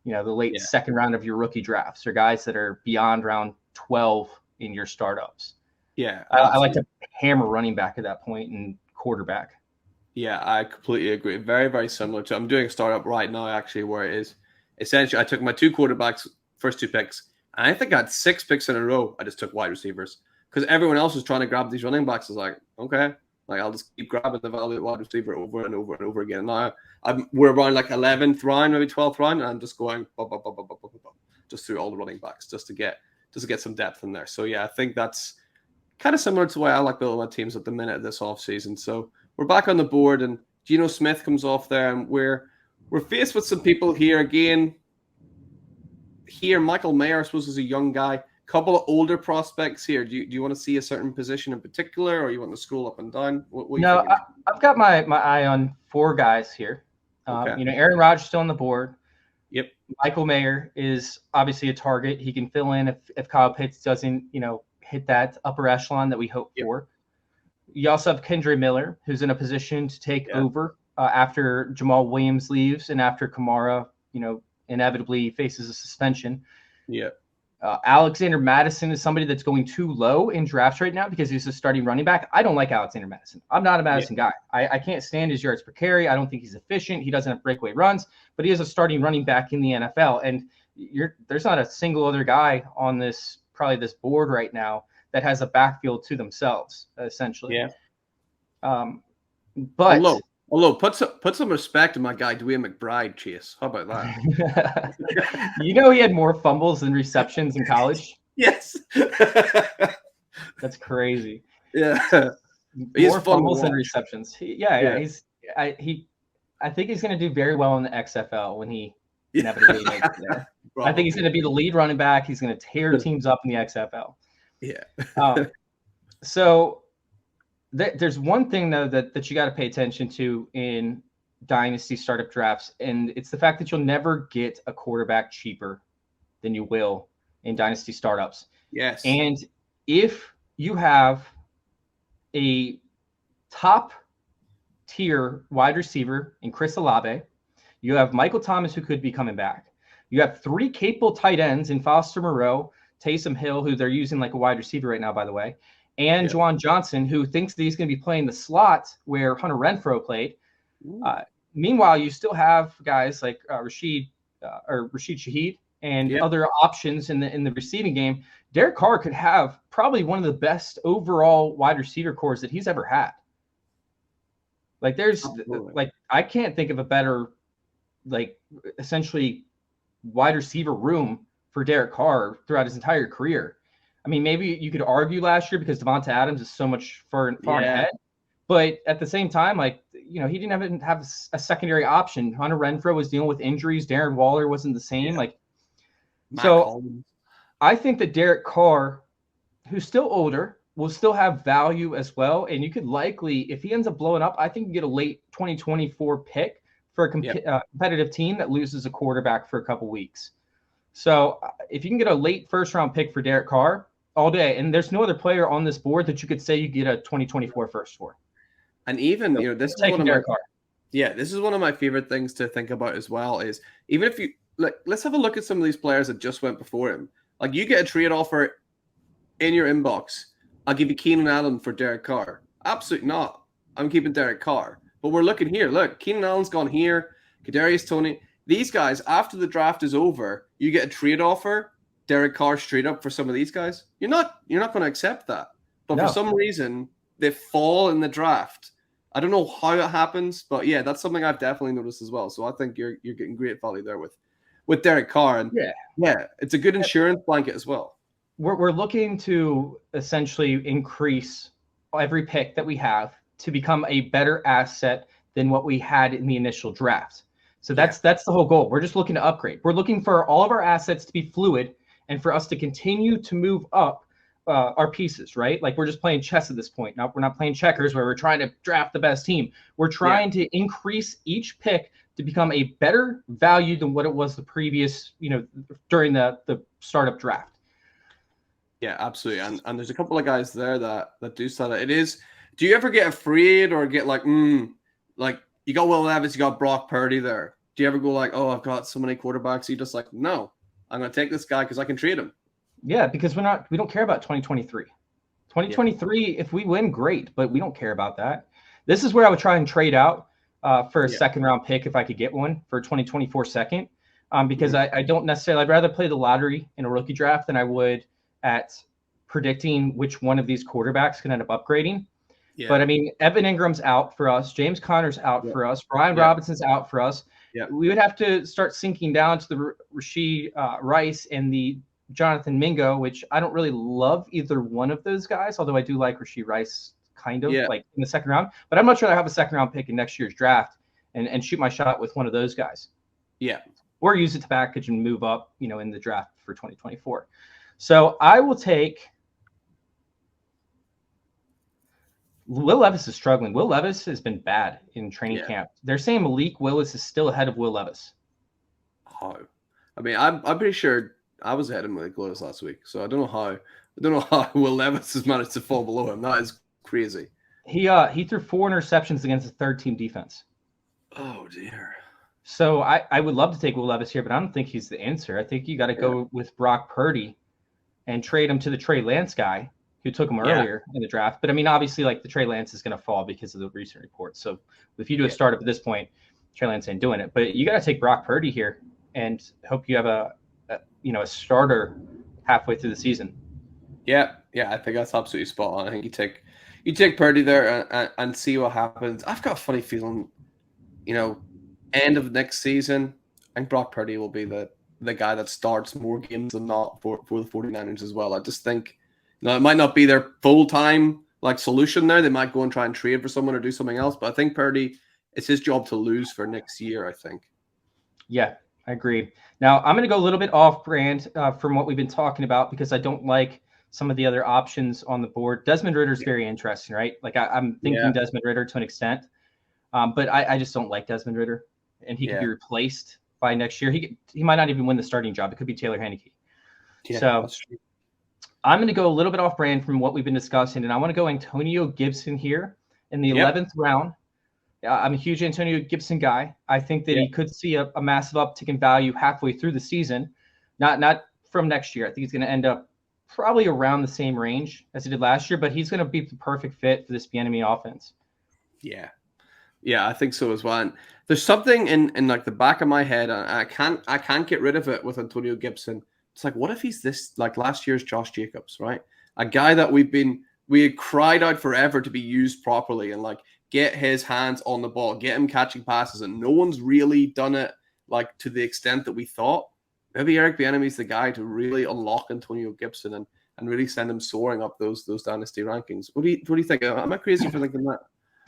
the late second round of your rookie drafts, or guys that are beyond round 12 in your startups. Yeah. I like to hammer running back at that point and quarterback. Yeah, I completely agree. Very, very similar to, I'm doing a startup right now actually where it is essentially I took my 2 quarterbacks, first 2 picks, and I think I had 6 picks in a row. I just took wide receivers because everyone else was trying to grab these running backs. I was like, okay, like I'll just keep grabbing the value wide receiver over and over and over again. Now we're around like 11th round, maybe 12th round, and I'm just going just through all the running backs just to get some depth in there. So yeah, I think that's kind of similar to the way I like building my teams at the minute this offseason. So we're back on the board, and Geno Smith comes off there, and we're faced with some people here again. Here, Michael Mayer, I suppose, is a young guy. Couple of older prospects here. Do you want to see a certain position in particular, or you want to scroll up and down? No, I've got my eye on 4 guys here. Okay. Aaron Rodgers still on the board. Yep. Michael Mayer is obviously a target. He can fill in if Kyle Pitts doesn't, hit that upper echelon that we hope for. You also have Kendre Miller, who's in a position to take over after Jamal Williams leaves and after Kamara, inevitably faces a suspension. Yeah. Alexander Madison is somebody that's going too low in drafts right now because he's a starting running back. I don't like Alexander Madison. I'm not a Madison guy. I can't stand his yards per carry. I don't think he's efficient. He doesn't have breakaway runs, but he is a starting running back in the NFL. And there's not a single other guy on this board right now that has a backfield to themselves, essentially. Yeah. But although put some respect on my guy Dwayne McBride, Chase. How about that? He had more fumbles than receptions in college. Yes. That's crazy. Yeah. More fumbles than receptions. I think he's going to do very well in the XFL when he inevitably makes it there. I think he's going to be the lead running back. He's going to tear teams up in the XFL. Yeah. So there's one thing though that you got to pay attention to in dynasty startup drafts, and it's the fact that you'll never get a quarterback cheaper than you will in dynasty startups. Yes. And if you have a top tier wide receiver in Chris Olave, you have Michael Thomas who could be coming back. You have 3 capable tight ends in Foster Moreau, Taysom Hill, who they're using like a wide receiver right now, by the way, and Juwan Johnson, who thinks that he's going to be playing the slot where Hunter Renfrow played. Meanwhile, you still have guys like Rashid Shaheed and other options in the receiving game. Derek Carr could have probably one of the best overall wide receiver cores that he's ever had. Like I can't think of a better, like essentially wide receiver room for Derek Carr throughout his entire career. I mean, maybe you could argue last year because Devonta Adams is so much far ahead, but at the same time, he didn't have a secondary option. Hunter Renfrow was dealing with injuries. Darren Waller wasn't the same. I think that Derek Carr, who's still older, will still have value as well. And you could likely, if he ends up blowing up, I think you get a late 2024 pick for a competitive team that loses a quarterback for a couple weeks. So if you can get a late first round pick for Derek Carr all day, and there's no other player on this board that you could say you get a 2024 first for. And even, this is one of Derek Carr. Yeah, this is one of my favorite things to think about as well is even if you let's have a look at some of these players that just went before him. Like you get a trade offer in your inbox. I'll give you Keenan Allen for Derek Carr. Absolutely not. I'm keeping Derek Carr. But we're looking here. Look, Keenan Allen's gone here. Kadarius Toney. These guys, after the draft is over, you get a trade offer. Derek Carr straight up for some of these guys. You're not going to accept that. But for some reason, they fall in the draft. I don't know how it happens, but yeah, that's something I've definitely noticed as well. So I think you're getting great value there with Derek Carr, and yeah, it's a good insurance blanket as well. We're looking to essentially increase every pick that we have to become a better asset than what we had in the initial draft. So that's the whole goal. We're just looking to upgrade. We're looking for all of our assets to be fluid and for us to continue to move up our pieces, right? Like we're just playing chess at this point. Now we're not playing checkers where we're trying to draft the best team. We're trying to increase each pick to become a better value than what it was the previous, during the startup draft. Yeah, absolutely. And there's a couple of guys there that do start it. Do you ever get afraid or get like you got Will Levis, you got Brock Purdy there. Do you ever go like, oh, I've got so many quarterbacks? You're just like, no, I'm going to take this guy because I can trade him. Yeah, because we don't care about 2023. 2023, if we win, great, but we don't care about that. This is where I would try and trade out for a second round pick if I could get one for 2024 second, because I don't necessarily, I'd rather play the lottery in a rookie draft than I would at predicting which one of these quarterbacks can end up upgrading. Yeah. But I mean, Evan Ingram's out for us. James Conner's out for us. Brian Robinson's out for us. Yeah. We would have to start sinking down to the Rashee Rice and the Jonathan Mingo, which I don't really love either one of those guys, although I do like Rashee Rice kind of like in the second round. But I'm not sure I have a second round pick in next year's draft and shoot my shot with one of those guys. Yeah. Or use it to package and move up, in the draft for 2024. So I will take Will Levis is struggling. Will Levis has been bad in training camp. They're saying Malik Willis is still ahead of Will Levis. Oh, I mean, I'm pretty sure I was ahead of Malik Willis last week, so I don't know how Will Levis has managed to fall below him. That is crazy. He threw 4 interceptions against a third-team defense. Oh dear. So I would love to take Will Levis here, but I don't think he's the answer. I think you got to go with Brock Purdy and trade him to the Trey Lance guy who took him earlier in the draft. But I mean, obviously, like the Trey Lance is going to fall because of the recent reports. So if you do a startup at this point, Trey Lance ain't doing it. But you got to take Brock Purdy here and hope you have a starter halfway through the season. Yeah, I think that's absolutely spot on. I think you take Purdy there and see what happens. I've got a funny feeling, end of next season, I think Brock Purdy will be the guy that starts more games than not for the 49ers as well. I just think it might not be their full-time solution there. They might go and try and trade for someone or do something else. But I think Purdy, it's his job to lose for next year, I think. Yeah, I agree. Now, I'm going to go a little bit off-brand from what we've been talking about because I don't like some of the other options on the board. Desmond Ritter's very interesting, right? I'm thinking Desmond Ridder to an extent. But I just don't like Desmond Ridder. And he could be replaced by next year. He might not even win the starting job. It could be Taylor Heineke. Yeah, so I'm going to go a little bit off brand from what we've been discussing, and I want to go Antonio Gibson here in the 11th round. I'm a huge Antonio Gibson guy. I think that he could see a massive uptick in value halfway through the season, not from next year. I think he's going to end up probably around the same range as he did last year, but he's going to be the perfect fit for this Bieniemy offense. Yeah, I think so as well. And there's something in the back of my head, and I can't get rid of it with Antonio Gibson. It's like, what if he's this last year's Josh Jacobs, right? A guy that we had cried out forever to be used properly and get his hands on the ball, get him catching passes, and no one's really done it to the extent that we thought. Maybe Eric Bieniemy's the guy to really unlock Antonio Gibson and really send him soaring up those dynasty rankings. What do you think? Am I crazy for thinking that?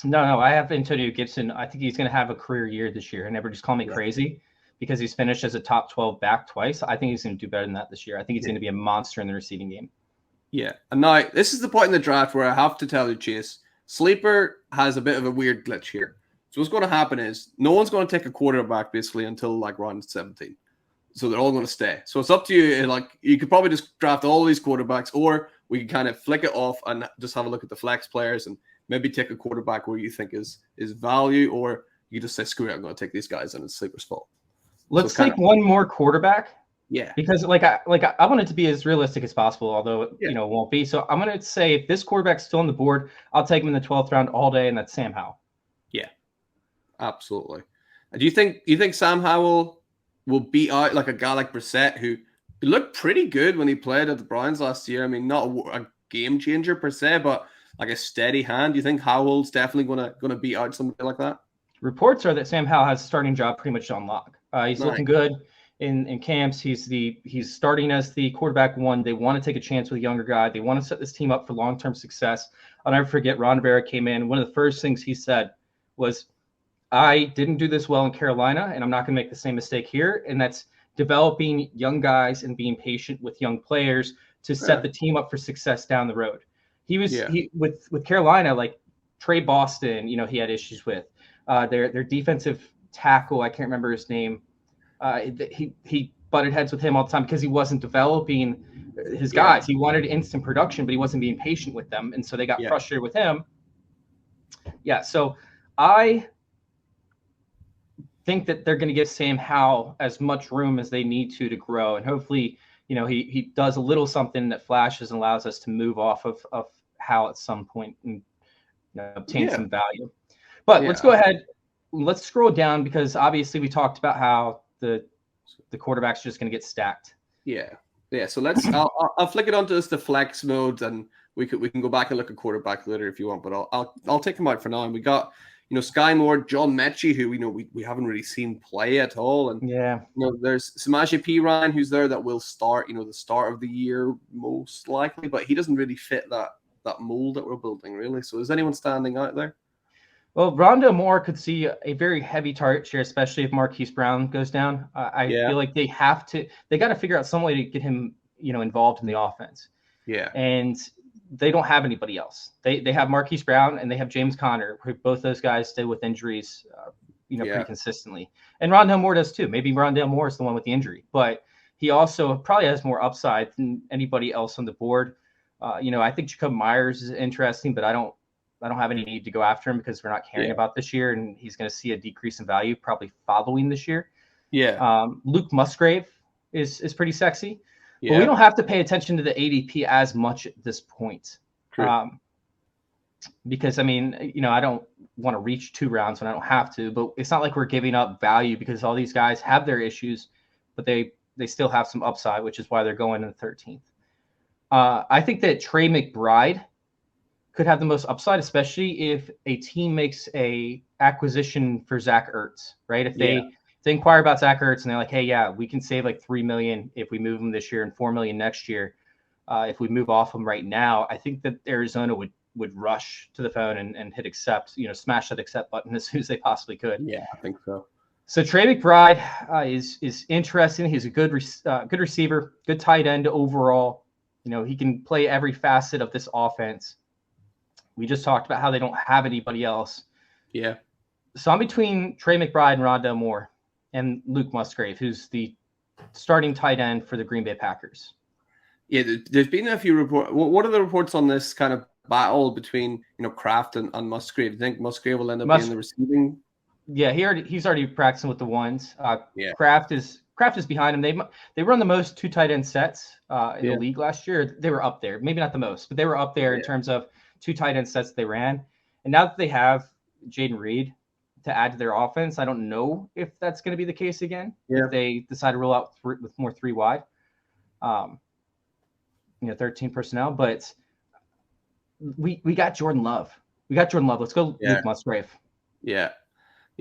No, I have Antonio Gibson. I think he's going to have a career year this year. And never just call me crazy because he's finished as a top 12 back twice. I think he's going to do better than that this year. I think he's going to be a monster in the receiving game. Yeah. And now this is the point in the draft where I have to tell you, Chase, Sleeper has a bit of a weird glitch here. So what's going to happen is no one's going to take a quarterback basically until round 17. So they're all going to stay. So it's up to you. You could probably just draft all these quarterbacks, or we can kind of flick it off and just have a look at the flex players and maybe take a quarterback where you think is value, or you just say, screw it, I'm going to take these guys and it's Sleeper's fault. Let's take one more quarterback Yeah. Because I want it to be as realistic as possible, although it won't be. So I'm going to say if this quarterback's still on the board, I'll take him in the 12th round all day, and that's Sam Howell. Yeah, absolutely. Do you think Sam Howell will beat out like a guy like Brissett, who looked pretty good when he played at the Browns last year? I mean, not a game changer per se, but like a steady hand. Do you think Howell's definitely gonna beat out somebody like that? Reports are that Sam Howell has a starting job pretty much on lock. He's looking good in camps. He's starting as the quarterback one. They want to take a chance with a younger guy. They want to set this team up for long-term success. I'll never forget Ron Rivera came in. One of the first things he said was, I didn't do this well in Carolina, and I'm not going to make the same mistake here. And that's developing young guys and being patient with young players to set the team up for success down the road. He with Carolina, like Trey Boston, he had issues with their defensive tackle. I can't remember his name. He butted heads with him all the time because he wasn't developing his guys. He wanted instant production, but he wasn't being patient with them, and so they got frustrated with him. Yeah, so I think that they're going to give Sam Howell as much room as they need to grow, and hopefully, he does a little something that flashes and allows us to move off of Howell at some point and obtain some value. But let's go ahead. Let's scroll down because obviously we talked about how the quarterback's just going to get stacked. Yeah. So I'll flick it onto the flex mode, and we can go back and look at quarterback later if you want. But I'll take him out for now. And we got Sky Moore, John Mechie, who we haven't really seen play at all, and there's Samaje Perine who's there that will start the start of the year most likely, but he doesn't really fit that mold that we're building really. So is anyone standing out there? Well, Rondale Moore could see a very heavy target share, especially if Marquise Brown goes down. I feel like they got to figure out some way to get him, involved in the offense. Yeah. And they don't have anybody else. They have Marquise Brown and they have James Conner, who both those guys stay with injuries, pretty consistently. And Rondale Moore does too. Maybe Rondale Moore is the one with the injury, but he also probably has more upside than anybody else on the board. I think Jacob Myers is interesting, but I don't have any need to go after him because we're not caring about this year, and he's going to see a decrease in value probably following this year. Yeah. Luke Musgrave is pretty sexy, but we don't have to pay attention to the ADP as much at this point. Because I don't want to reach 2 rounds when I don't have to, but it's not like we're giving up value because all these guys have their issues, but they still have some upside, which is why they're going in the 13th. I think that Trey McBride could have the most upside, especially if a team makes a acquisition for Zach Ertz, right? If they inquire about Zach Ertz and they're like, hey, we can save like $3 million if we move him this year and $4 million next year. If we move off him right now, I think that Arizona would rush to the phone and hit accept, smash that accept button as soon as they possibly could. Yeah, I think so. So Trey McBride is interesting. He's a good receiver, good tight end overall. He can play every facet of this offense. We just talked about how they don't have anybody else. Yeah. So I'm between Trey McBride and Rondale Moore and Luke Musgrave, who's the starting tight end for the Green Bay Packers. Yeah, there's been a few reports. What are the reports on this kind of battle between Kraft and Musgrave? Do you think Musgrave will end up being the receiving? Yeah, he's already practicing with the ones. Kraft is behind him. They run the most 2 tight end sets in the league last year. They were up there, maybe not the most, but they were up there in terms of 2 tight end sets they ran. And now that they have Jaden Reed to add to their offense, I don't know if that's going to be the case again. If they decide to roll out with more 3 wide, 13 personnel. But we got Jordan Love. Let's go Luke Musgrave. Yeah,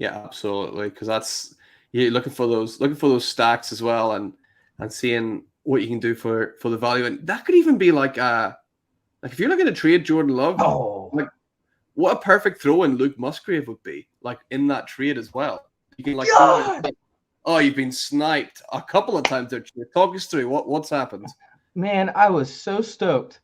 absolutely. Because that's looking for those stacks as well, and seeing what you can do for the value. And that could even be like if you're looking to trade Jordan Love, what a perfect throw in Luke Musgrave would be, like in that trade as well. You can you've been sniped a couple of times there. Talk us through what's happened. Man, I was so stoked.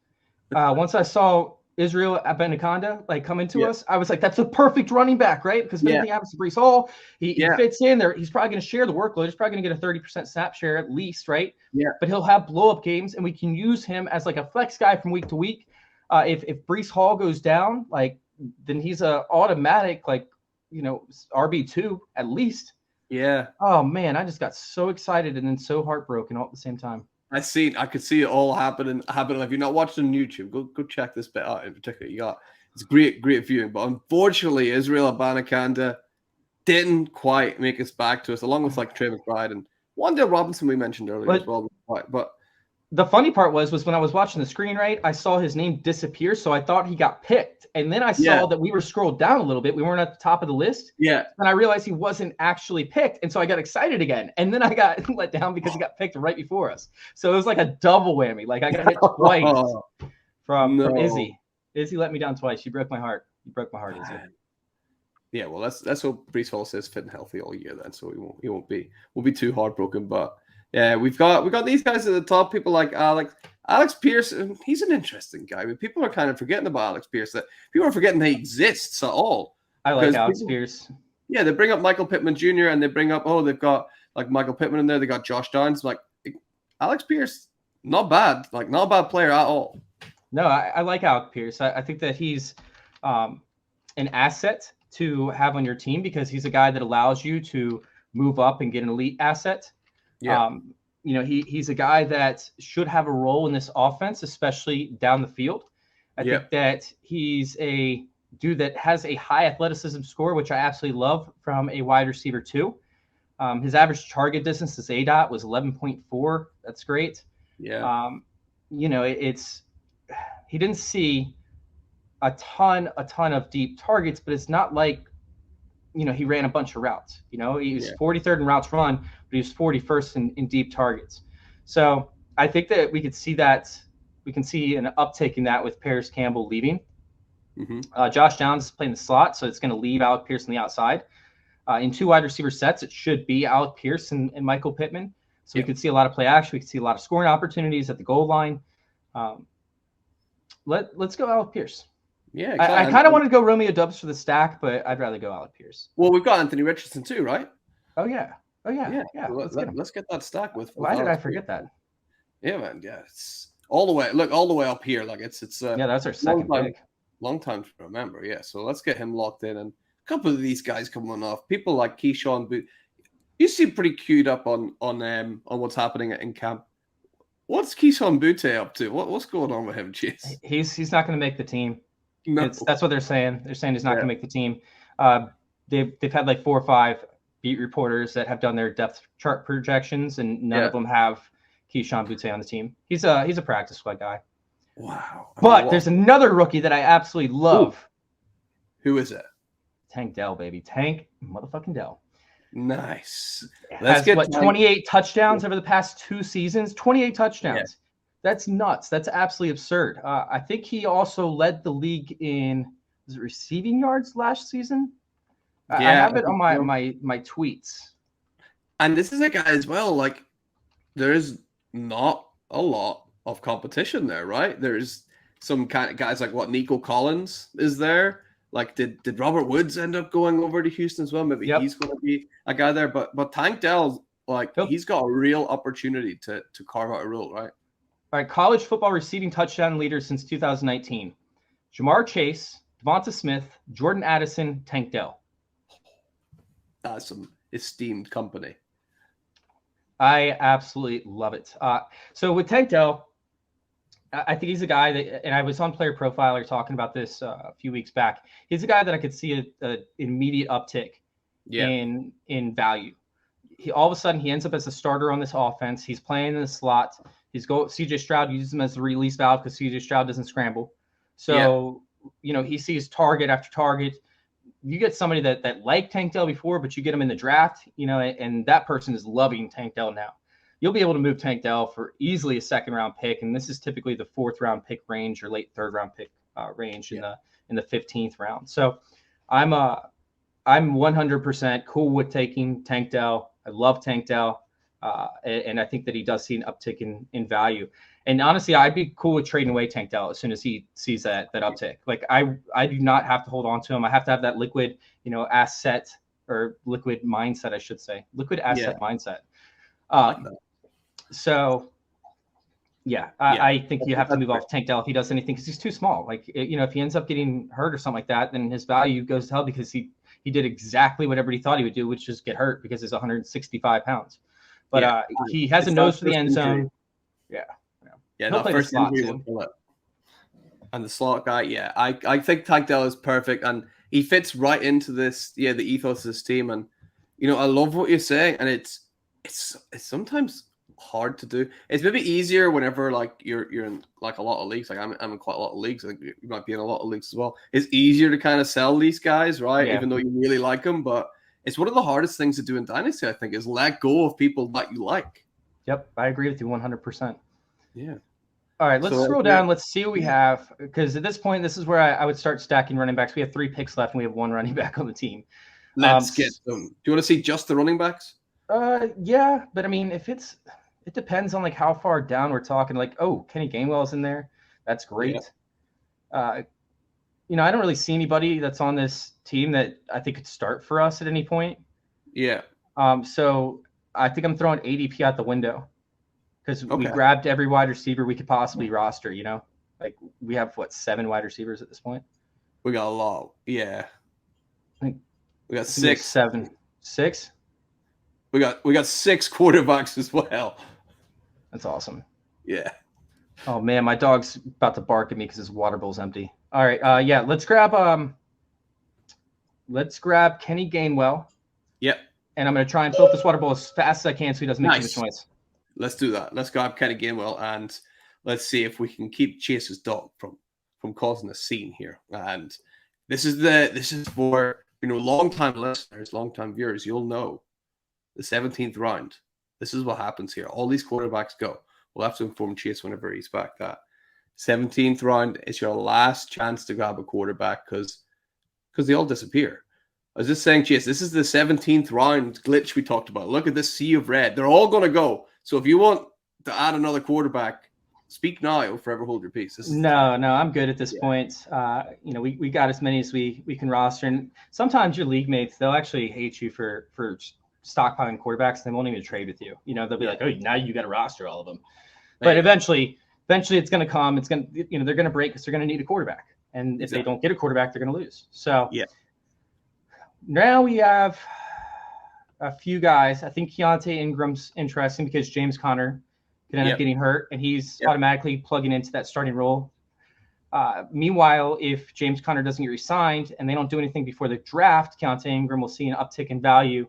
Once I saw Israel Abanikanda come into us, I was like, that's a perfect running back, right? Because if anything happens to Breece Hall, he fits in there. He's probably going to share the workload. He's probably going to get a 30% snap share at least, right? Yeah. But he'll have blow-up games, and we can use him as like a flex guy from week to week. If Breece Hall goes down, then he's a automatic RB2 at least. Yeah. Oh man, I just got so excited and then so heartbroken all at the same time. I could see it all happening. If you're not watching on YouTube, go check this bit out in particular. It's great viewing. But unfortunately, Israel Abanikanda didn't quite make us back to us, along with like Trey McBride and Wandale Robinson we mentioned earlier as well. But the funny part was when I was watching the screen, right, I saw his name disappear, so I thought he got picked. And then I saw that we were scrolled down a little bit. We weren't at the top of the list. Yeah. And I realized he wasn't actually picked. And so I got excited again. And then I got let down because he got picked right before us. So it was like a double whammy. Like I got hit twice from Izzy. Izzy let me down twice. She broke my heart. You broke my heart, Izzy. Yeah, well, let's hope Breece Hall stays fit and healthy all year then, so he won't be too heartbroken. But yeah, we got these guys at the top. People like Alex Pierce. He's an interesting guy. I mean, people are kind of forgetting about Alex Pierce. That people are forgetting that he exists at all. I like Alex Pierce. Yeah, they bring up Michael Pittman Jr. and they bring up they've got like Michael Pittman in there. They got Josh Downs. Like Alex Pierce, not bad. Like not a bad player at all. No, I like Alex Pierce. I think that he's an asset to have on your team because he's a guy that allows you to move up and get an elite asset. Yeah. He's a guy that should have a role in this offense, especially down the field. I think that he's a dude that has a high athleticism score, which I absolutely love from a wide receiver too. His average target distance, his ADOT, was 11.4. That's great. Yeah. He didn't see a ton of deep targets, but it's not like, he ran a bunch of routes. He was 43rd in routes run, but he was 41st in deep targets. So I think that we could see that. We can see an uptick in that with Paris Campbell leaving. Mm-hmm. Josh Downs is playing the slot, so it's going to leave Alec Pierce on the outside. In two wide receiver sets, it should be Alec Pierce and Michael Pittman. So we could see a lot of play action. We could see a lot of scoring opportunities at the goal line. Let's go Alec Pierce. Yeah, exactly. I kind of wanted to go Romeo Doubs for the stack, but I'd rather go Alec Pierce. Well, we've got Anthony Richardson too, right? Oh yeah. Let's get that stack with Why did I forget that? Yeah, man. Yeah, it's all the way up here. Like it's that's our second pick. Long time to remember. Yeah, so let's get him locked in. And a couple of these guys coming off. People like Keyshawn Booth. You seem pretty queued up on what's happening in camp. What's Keyshawn Butte up to? What's going on with him, Chase? He's not going to make the team. No. That's what they're saying. They're saying he's not going to make the team. They've had like 4 or 5 beat reporters that have done their depth chart projections, and none of them have Keyshawn Butte on the team. He's a practice squad guy. Wow. But there's another rookie that I absolutely love. Ooh. Who is it? Tank Dell, baby. Tank motherfucking Dell. Nice. Has 28 touchdowns over the past 2 seasons? 28 touchdowns. Yeah. That's nuts. That's absolutely absurd. I think he also led the league in receiving yards last season. I have it on my tweets. And this is a guy as well. Like, there's not a lot of competition there, right? There's some kind of guys like Nico Collins is there. Like, did Robert Woods end up going over to Houston as well? Maybe he's going to be a guy there. But Tank Dell, he's got a real opportunity to carve out a role, right? All right, college football receiving touchdown leaders since 2019. Jaamar Chase, Devonta Smith, Jordan Addison, Tank Dell. That's some esteemed company. I absolutely love it. So with Tank Dell, I think he's a guy that, and I was on Player Profiler talking about this a few weeks back. He's a guy that I could see an immediate uptick in value. All of a sudden, he ends up as a starter on this offense. He's playing in the slot. CJ Stroud uses him as the release valve because CJ Stroud doesn't scramble. So, he sees target after target. You get somebody that liked Tank Dell before, but you get him in the draft, and that person is loving Tank Dell now. You'll be able to move Tank Dell for easily a 2nd-round pick, and this is typically the 4th-round pick range or late 3rd-round pick range in the 15th round. So I'm 100% cool with taking Tank Dell. I love Tank Dell. And I think that he does see an uptick in value. And honestly, I'd be cool with trading away Tank Dell as soon as he sees that uptick. Like I do not have to hold on to him. I have to have that liquid, asset or liquid mindset, I should say. Liquid asset mindset. So I think you have to move off Tank Dell if he does anything because he's too small. Like, if he ends up getting hurt or something like that, then his value goes to hell because he he did exactly what everybody thought he would do, which is get hurt because he's 165 pounds. But he has a nose for the end zone. Yeah. Yeah, He'll that play first the slot injury too. will kill it. And the slot guy, I think Tank Dell is perfect, and he fits right into this, the ethos of this team. And I love what you're saying, and it's sometimes hard to do. It's maybe easier whenever like you're in like a lot of leagues. Like I'm in quite a lot of leagues. I think you might be in a lot of leagues as well. It's easier to kind of sell these guys, right? Yeah. Even though you really like them, but it's one of the hardest things to do in Dynasty. I think is let go of people that you like. Yep, I agree with you 100%. Yeah. All right, let's scroll down. Let's see what we have, because at this point, this is where I would start stacking running backs. We have 3 picks left, and we have 1 running back on the team. Let's get them. Do you want to see just the running backs? Yeah, but I mean, it depends on like how far down we're talking. Like, oh, Kenny Gainwell's in there. That's great. Yeah. I don't really see anybody that's on this team that I think could start for us at any point. Yeah. So I think I'm throwing ADP out the window. Because we grabbed every wide receiver we could possibly roster, Like, we have, 7 wide receivers at this point? We got a lot. Yeah. We got 6. 7. 6? We got 6 quarterbacks as well. That's awesome. Yeah. Oh, man, my dog's about to bark at me because his water bowl's empty. All right, let's grab Kenny Gainwell. Yep. And I'm going to try and fill up this water bowl as fast as I can so he doesn't make too much noise. Let's do that. Let's grab Kenny Gainwell and let's see if we can keep Chase's dog from causing a scene here. And this is for long-time listeners, long-time viewers. You'll know the 17th round. This is what happens here. All these quarterbacks go. We'll have to inform Chase whenever he's back that 17th round is your last chance to grab a quarterback because they all disappear. I was just saying, Chase, this is the 17th round glitch we talked about. Look at this sea of red. They're all going to go. So if you want to add another quarterback, speak now or forever hold your peace. No, I'm good at this point. We got as many as we can roster. And sometimes your league mates, they'll actually hate you for stockpiling quarterbacks. They won't even trade with you. They'll be like, oh, now you got to roster all of them. But eventually it's going to come. It's going to, they're going to break because they're going to need a quarterback. And if they don't get a quarterback, they're going to lose. So now we have a few guys. I think Keontae Ingram's interesting because James Conner could end up getting hurt, and he's automatically plugging into that starting role. Meanwhile, if James Conner doesn't get re-signed and they don't do anything before the draft, Keontae Ingram will see an uptick in value,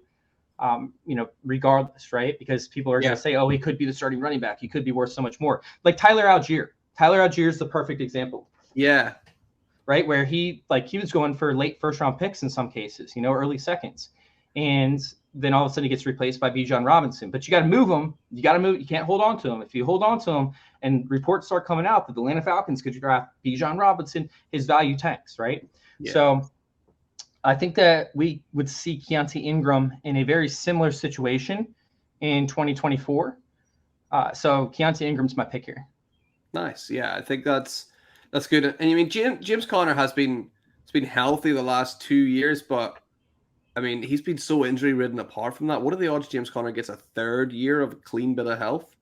regardless, right? Because people are going to say, oh, he could be the starting running back. He could be worth so much more. Like Tyler Algier. Tyler Algier is the perfect example. Yeah. Right, where he was going for late first-round picks in some cases, early seconds. And then all of a sudden he gets replaced by Bijan Robinson. But you got to move him. You can't hold on to him. If you hold on to him and reports start coming out that the Atlanta Falcons could draft Bijan Robinson, his value tanks, right? Yeah. So I think that we would see Keontae Ingram in a very similar situation in 2024. So Keontae Ingram's my pick here. Nice. Yeah, I think that's good. And I mean, James Conner has been healthy the last 2 years, but I mean, he's been so injury-ridden apart from that. What are the odds James Conner gets a 3rd year of a clean bit of health?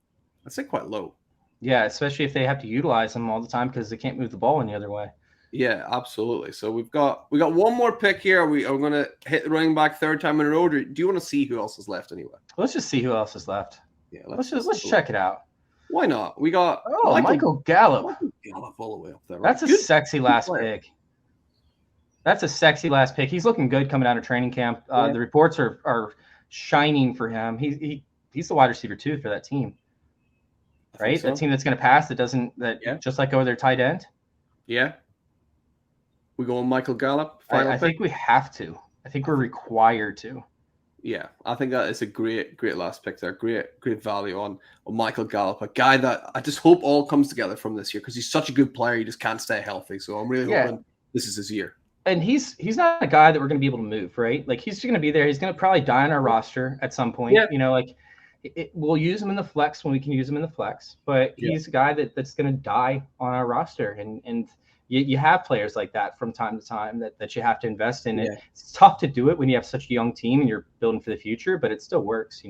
I'd say quite low. Yeah, especially if they have to utilize him all the time because they can't move the ball any other way. Yeah, absolutely. So we got one more pick here. Are we going to hit the running back 3rd time in a row? Or do you want to see who else is left anyway? Let's just see who else is left. Yeah, let's check it out. Why not? We got Michael Gallup. Michael Gallup all the way up there. Right? That's a sexy last pick. That's a sexy last pick. He's looking good coming out of training camp. The reports are shining for him. He's the wide receiver too for that team, right? So. That team that's going to pass just like over their tight end. Yeah. We go on Michael Gallup. I think we have to. I think we're required to. Yeah, I think that is a great last pick there. Great value on Michael Gallup, a guy that I just hope all comes together from this year because he's such a good player. He just can't stay healthy. So I'm really hoping this is his year. And he's not a guy that we're going to be able to move, right? Like he's going to be there. He's going to probably die on our roster at some point. Yeah. We'll use him in the flex when we can use him in the flex, but he's a guy that's going to die on our roster. And you have players like that from time to time that you have to invest in. Yeah. It's tough to do it when you have such a young team and you're building for the future, but it still works,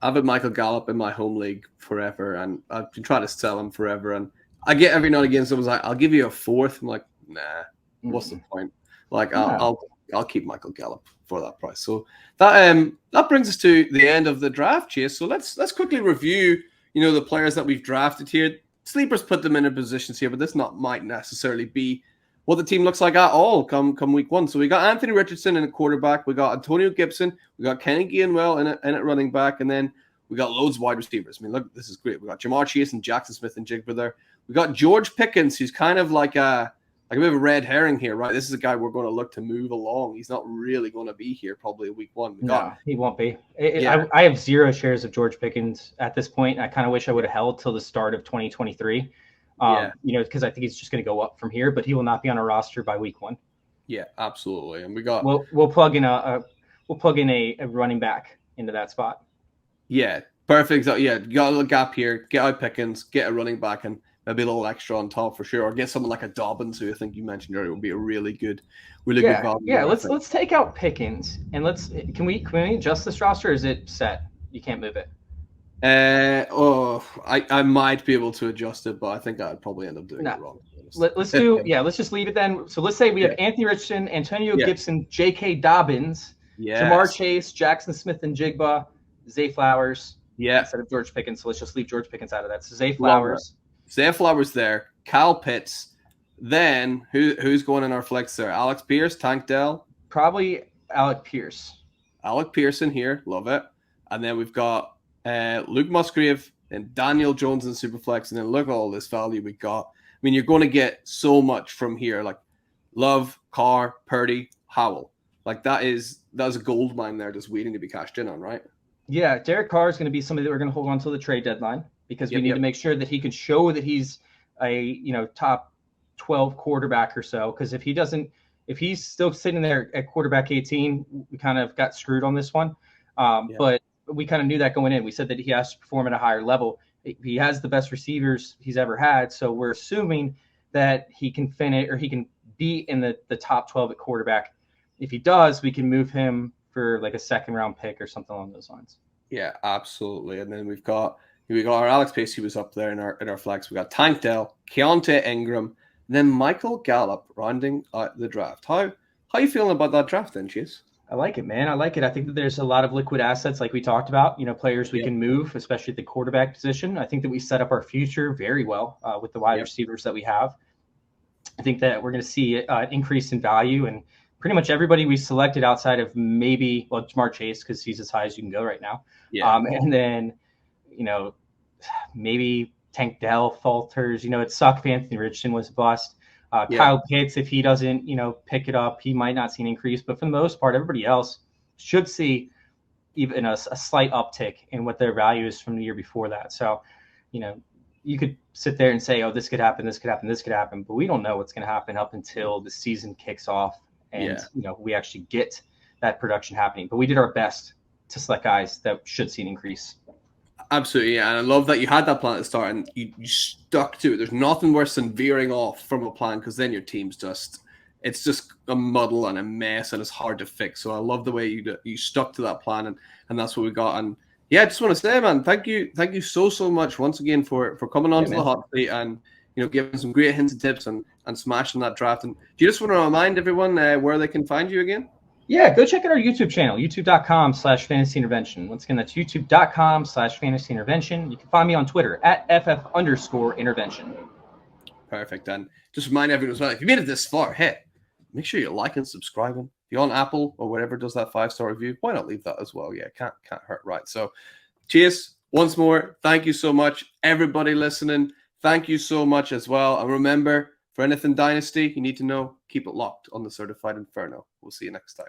I've had Michael Gallup in my home league forever, and I've been trying to sell him forever. And I get every now and again someone's like, "I'll give you a 4th." I'm like, "Nah, what's the point?" Like, I'll I'll keep Michael Gallup for that price. So that brings us to the end of the draft, Chase. So let's quickly review, the players that we've drafted here. Sleepers put them in a positions here, but this might necessarily be what the team looks like at all come week one. So we got Anthony Richardson in a quarterback, we got Antonio Gibson, we got Kenny Gainwell in at running back, and then we got loads of wide receivers. I mean, look, this is great. We got Jaamar Chase and Jackson Smith and Jigba there. We got George Pickens, who's kind of like a bit of a red herring here, right? This is a guy we're going to look to move along. He's not really going to be here probably week one. No, he won't be. I have 0 shares of George Pickens at this point. I kind of wish I would have held till the start of 2023. Because I think he's just going to go up from here, but he will not be on a roster by week one. Yeah, absolutely. And we got we'll plug in a running back into that spot. Yeah, perfect. So, yeah, you got a little gap here. Get out Pickens, get a running back, and maybe a little extra on top for sure. Or get someone like a Dobbins, who I think you mentioned earlier would be a really good value. Yeah, let's take out Pickens and can we adjust this roster? Or is it set? You can't move it. I might be able to adjust it, but I think I'd probably end up doing it wrong. Let's just leave it then. So let's say we have Anthony Richardson, Antonio Gibson, J.K. Dobbins, Jamar Chase, Jackson Smith and Jigba, Zay Flowers. Yeah. Instead of George Pickens. So let's just leave George Pickens out of that. So Zay Flowers. Zay Flowers there. Kyle Pitts. Then who's going in our flex there? Alex Pierce, Tank Dell. Probably Alec Pierce. Alec Pearson here. Love it. And then we've got Luke Musgrave and Daniel Jones in Superflex. And then look at all this value we got. I mean, you're going to get so much from here. Like Love, Carr, Purdy, Howell. Like that's a gold mine there just waiting to be cashed in on, right? Yeah, Derek Carr is going to be somebody that we're going to hold on till the trade deadline because we need to make sure that he can show that he's a top 12 quarterback or so. Because if he's still sitting there at quarterback 18, we kind of got screwed on this one. But we kind of knew that going in. We said that he has to perform at a higher level. He has the best receivers he's ever had, so we're assuming that he can finish or he can be in the top 12 at quarterback. If he does, we can move him for like a second round pick or something along those lines. Yeah, absolutely. And then we got our Alex Pace, who was up there in our flex. We got Tank Dell, Keontae Ingram, and then Michael Gallup rounding out the draft. How are you feeling about that draft then, Chase? I like it, man. I like it. I think that there's a lot of liquid assets like we talked about, players we can move, especially at the quarterback position. I think that we set up our future very well with the wide receivers that we have. I think that we're going to see an increase in value, and pretty much everybody we selected outside of maybe, Jamar Chase, because he's as high as you can go right now. Yeah. And then, maybe Tank Dell falters. It sucked if Anthony Richardson was a bust. Kyle Pitts, if he doesn't, pick it up, he might not see an increase. But for the most part, everybody else should see even a slight uptick in what their value is from the year before that. So, you could sit there and say, oh, this could happen, this could happen, this could happen. But we don't know what's going to happen up until the season kicks off and, we actually get that production happening. But we did our best to select guys that should see an increase. Absolutely, yeah. And I love that you had that plan at the start and you stuck to it. There's nothing worse than veering off from a plan because then your team's it's just a muddle and a mess and it's hard to fix. So I love the way you stuck to that plan and that's what we got. And yeah, I just want to say, man, thank you so much once again for coming on to the hot seat and giving some great hints and tips and smashing that draft. And do you just want to remind everyone where they can find you again? Yeah, go check out our YouTube channel, youtube.com/fantasy intervention. Once again, that's youtube.com/fantasy intervention. You can find me on Twitter at @FF_intervention. Perfect. And just remind everyone as well, if you made it this far, hey, make sure you like and subscribing. If you're on Apple or whatever does that 5-star review, why not leave that as well? Yeah, can't hurt, right? So, Chase, once more, thank you so much. Everybody listening, thank you so much as well. And remember, for anything Dynasty, you need to know, keep it locked on the Certified Inferno. We'll see you next time.